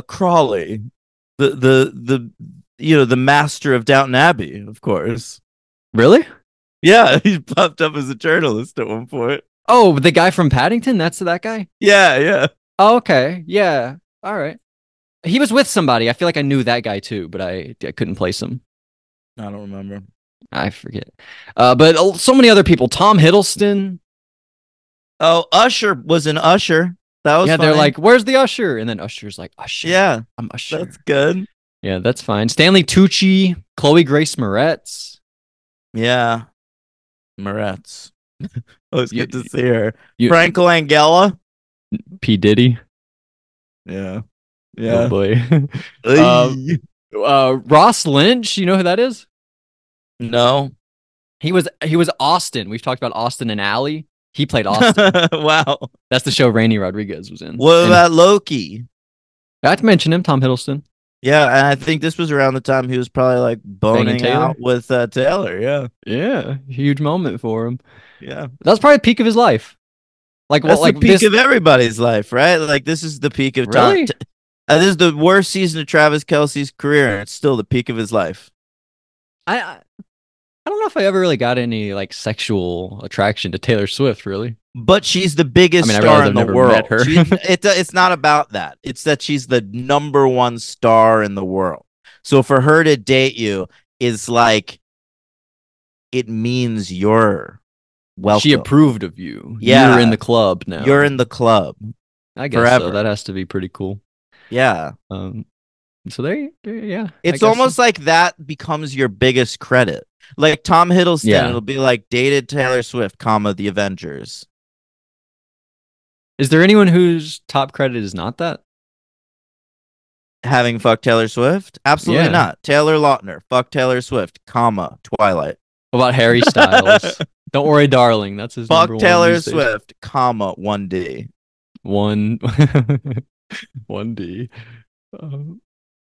Speaker 2: Crawley? The master of Downton Abbey, of course.
Speaker 3: Really?
Speaker 2: Yeah, he popped up as a journalist at one point.
Speaker 3: Oh, the guy from Paddington. That's that guy.
Speaker 2: Yeah.
Speaker 3: Oh, okay. Yeah. All right. He was with somebody. I feel like I knew that guy too, but I couldn't place him.
Speaker 2: I don't remember.
Speaker 3: I forget. But so many other people. Tom Hiddleston.
Speaker 2: Oh, Usher was an Usher. That was
Speaker 3: Yeah, they're
Speaker 2: funny.
Speaker 3: like, "Where's the Usher?" And then Usher's like, "Usher,
Speaker 2: yeah,
Speaker 3: I'm Usher."
Speaker 2: that's good.
Speaker 3: Yeah, that's fine. Stanley Tucci, Chloe Grace Moretz.
Speaker 2: Yeah, Moretz. Always
Speaker 3: You-
Speaker 2: good to see her.
Speaker 3: you-
Speaker 2: Frank Langella.
Speaker 3: P Diddy.
Speaker 2: Yeah,
Speaker 3: Oh
Speaker 2: yeah.
Speaker 3: boy.
Speaker 2: Ay.
Speaker 3: Ross Lynch. You know who that is?
Speaker 2: No.
Speaker 3: He was Austin. We've talked about Austin and Alley. He played Austin.
Speaker 2: Wow.
Speaker 3: That's the show Rainy Rodriguez was in.
Speaker 2: What
Speaker 3: And
Speaker 2: about Loki?
Speaker 3: I have to mention him, Tom Hiddleston.
Speaker 2: Yeah, and I think this was around the time he was probably like boning
Speaker 3: Taylor?
Speaker 2: out with Taylor. Yeah,
Speaker 3: Yeah, huge moment for him.
Speaker 2: yeah.
Speaker 3: That was probably the peak of his life. Like,
Speaker 2: That's
Speaker 3: like
Speaker 2: the peak of everybody's life, right? Like this is the peak of Tom.
Speaker 3: Really?
Speaker 2: This is the worst season of Travis Kelce's career, and it's still the peak of his life.
Speaker 3: I don't know if I ever really got any like sexual attraction to Taylor Swift. Really,
Speaker 2: But she's the biggest
Speaker 3: I mean, I
Speaker 2: star
Speaker 3: realize
Speaker 2: in
Speaker 3: I've
Speaker 2: the
Speaker 3: never
Speaker 2: world.
Speaker 3: met her.
Speaker 2: It's not about that. It's that she's the number one star in the world. So for her to date you is like, it means you're welcome.
Speaker 3: she approved of you.
Speaker 2: Yeah.
Speaker 3: You're in the club now.
Speaker 2: You're in the club.
Speaker 3: I guess
Speaker 2: forever.
Speaker 3: so. That has to be pretty cool.
Speaker 2: Yeah.
Speaker 3: So yeah.
Speaker 2: It's almost like that becomes your biggest credit. Like Tom Hiddleston,
Speaker 3: Yeah.
Speaker 2: it'll be like dated Taylor Swift, comma, the Avengers.
Speaker 3: Is there anyone whose top credit is not that?
Speaker 2: Having fucked Taylor Swift? Absolutely
Speaker 3: Yeah.
Speaker 2: not. Taylor Lautner, fuck Taylor Swift, comma, Twilight.
Speaker 3: What about Harry Styles? Don't worry, darling. That's his
Speaker 2: Fuck
Speaker 3: number
Speaker 2: Taylor
Speaker 3: one these days.
Speaker 2: Swift, comma, 1D.
Speaker 3: 1D. All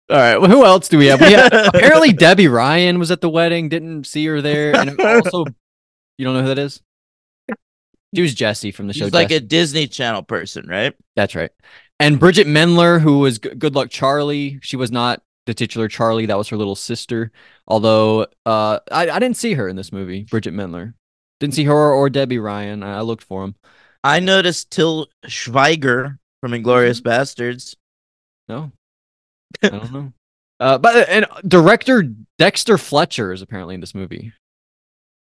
Speaker 3: right. Well, who else do we have? We have apparently Debbie Ryan was at the wedding. Didn't see her there. And also, you don't know who that is? She was Jessie from the show.
Speaker 2: She's like
Speaker 3: Jessie.
Speaker 2: a Disney Channel person, right?
Speaker 3: That's right. And Bridget Mendler, who was Good Luck Charlie. She was not the titular Charlie. That was her little sister. Although I didn't see her in this movie, Bridget Mendler. Didn't see her or Debbie Ryan. I looked for them.
Speaker 2: I noticed Till Schweiger from Inglourious Bastards.
Speaker 3: No, I don't know. But director Dexter Fletcher is apparently in this movie.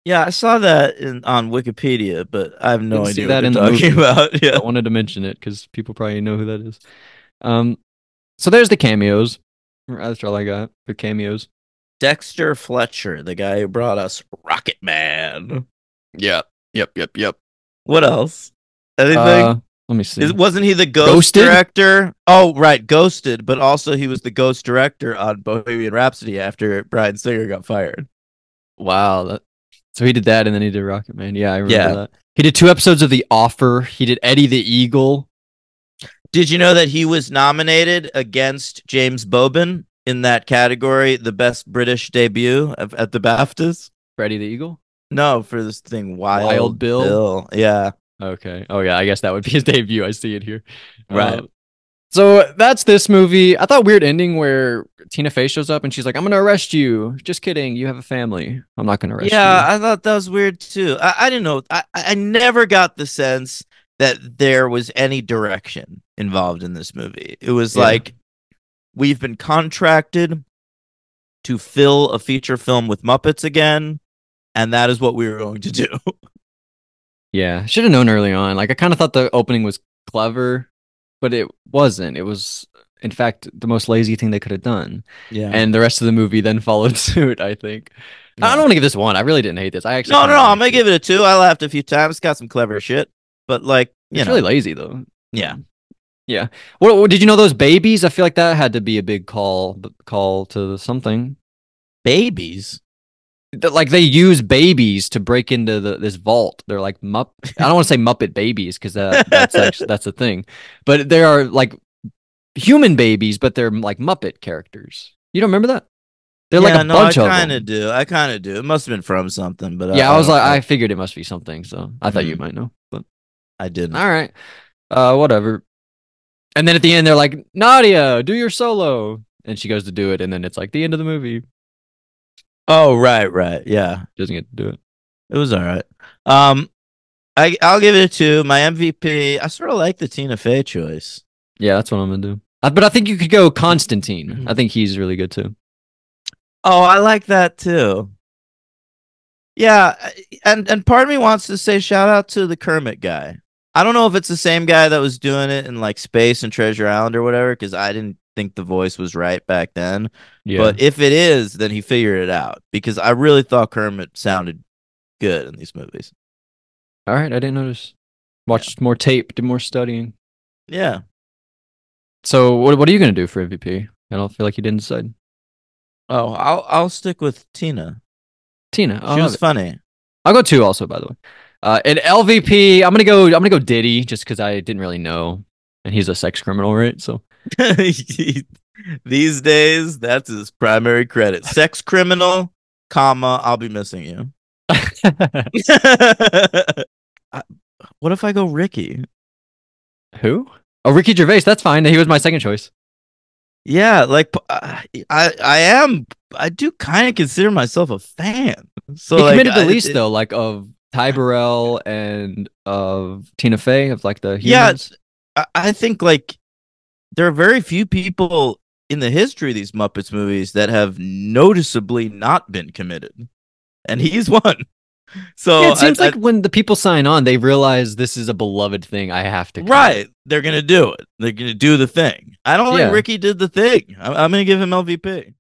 Speaker 2: Yeah, I saw that on Wikipedia, but I have no
Speaker 3: Didn't see
Speaker 2: idea
Speaker 3: that
Speaker 2: what
Speaker 3: in
Speaker 2: they're
Speaker 3: the
Speaker 2: talking
Speaker 3: movie.
Speaker 2: about. Yeah.
Speaker 3: I wanted to mention it because people probably know who that is. So there's the cameos. That's all I got for cameos.
Speaker 2: Dexter Fletcher, the guy who brought us Rocket Man.
Speaker 3: Yeah. Yep.
Speaker 2: What else? Anything?
Speaker 3: Let me see.
Speaker 2: Wasn't he the ghost
Speaker 3: Ghosted?
Speaker 2: director? Oh, right, Ghosted, but also he was the ghost director on Bohemian Rhapsody after Bryan Singer got fired.
Speaker 3: Wow. So he did that and then he did Rocket Man. Yeah, I remember
Speaker 2: Yeah.
Speaker 3: that. He did 2 episodes of The Offer. He did Eddie the Eagle.
Speaker 2: Did you know that he was nominated against James Bobin in that category, the best British debut at the BAFTAs?
Speaker 3: For Eddie the Eagle?
Speaker 2: No, for this thing,
Speaker 3: Wild Bill?
Speaker 2: Yeah.
Speaker 3: Okay. Oh, yeah. I guess that would be his debut. I see it here.
Speaker 2: Right.
Speaker 3: So that's this movie. I thought weird ending where Tina Fey shows up and she's like, "I'm gonna arrest you." Just kidding. You have a family. I'm not gonna arrest you.
Speaker 2: Yeah, I thought that was weird too. I didn't know. I never got the sense that there was any direction involved in this movie. It was
Speaker 3: Yeah.
Speaker 2: like, we've been contracted to fill a feature film with Muppets again, and that is what we were going to do.
Speaker 3: Yeah. Should have known early on. Like I kind of thought the opening was clever, but it wasn't. It was, in fact, the most lazy thing they could have done.
Speaker 2: Yeah.
Speaker 3: And the rest of the movie then followed suit, I think. I don't want to give this 1. I really didn't hate this. I actually
Speaker 2: No,
Speaker 3: kinda
Speaker 2: I'm
Speaker 3: liked
Speaker 2: gonna
Speaker 3: it.
Speaker 2: give it a 2. I laughed a few times. It's got some clever shit, but like, you
Speaker 3: It's
Speaker 2: know,
Speaker 3: really lazy though.
Speaker 2: yeah.
Speaker 3: Yeah. What did you know those babies? I feel like that had to be a big call to something.
Speaker 2: Babies.
Speaker 3: Like they use babies to break into this vault. They're like I don't want to say Muppet babies because that's actually that's a thing, but they are like human babies, but they're like Muppet characters. You don't remember that? They're like a bunch of
Speaker 2: I kind
Speaker 3: them.
Speaker 2: of do. I kind of do. It must have been from something, but
Speaker 3: Yeah, I was
Speaker 2: don't
Speaker 3: like,
Speaker 2: know.
Speaker 3: I figured it must be something, so I thought you
Speaker 2: Mhm.
Speaker 3: might know. But
Speaker 2: I didn't.
Speaker 3: all right, whatever. And then at the end, they're like, "Nadia, do your solo," and she goes to do it, and then it's like the end of the movie.
Speaker 2: Oh, right. Yeah.
Speaker 3: Doesn't get to do it.
Speaker 2: It was all right. I'll give it a 2. My MVP, I sort of like the Tina Fey choice.
Speaker 3: Yeah, that's what I'm gonna do. But I think you could go Constantine. I think he's really good too.
Speaker 2: Oh, I like that too. Yeah, and part of me wants to say shout out to the Kermit guy. I don't know if it's the same guy that was doing it in like Space and Treasure Island or whatever, because I didn't think the voice was right back then.
Speaker 3: Yeah.
Speaker 2: But if it is, then he figured it out because I really thought Kermit sounded good in these movies.
Speaker 3: All right, I didn't notice. Watched more tape, did more studying.
Speaker 2: Yeah.
Speaker 3: So what are you gonna do for MVP? I don't feel like you didn't decide.
Speaker 2: Oh, I'll stick with Tina.
Speaker 3: Tina,
Speaker 2: She was funny.
Speaker 3: I'll go 2 also, by the way. And LVP, I'm gonna go Diddy just because I didn't really know, and he's a sex criminal, right? So
Speaker 2: These days, that's his primary credit. Sex criminal, comma, I'll be missing you. What if I go Ricky?
Speaker 3: Who? Oh, Ricky Gervais. That's fine. He was my second choice.
Speaker 2: Yeah, like I do kind of consider myself a fan. So
Speaker 3: He
Speaker 2: like,
Speaker 3: committed the least though, like of Ty Burrell and of Tina Fey, of like the humans.
Speaker 2: Yeah, I think like there are very few people in the history of these Muppets movies that have noticeably not been committed, and he's one. So
Speaker 3: Yeah, it seems like when the people sign on, they realize this is a beloved thing. I have to.
Speaker 2: Right, they're gonna do it. They're gonna do the thing. I don't
Speaker 3: Yeah.
Speaker 2: think Ricky did the thing. I'm gonna give him LVP.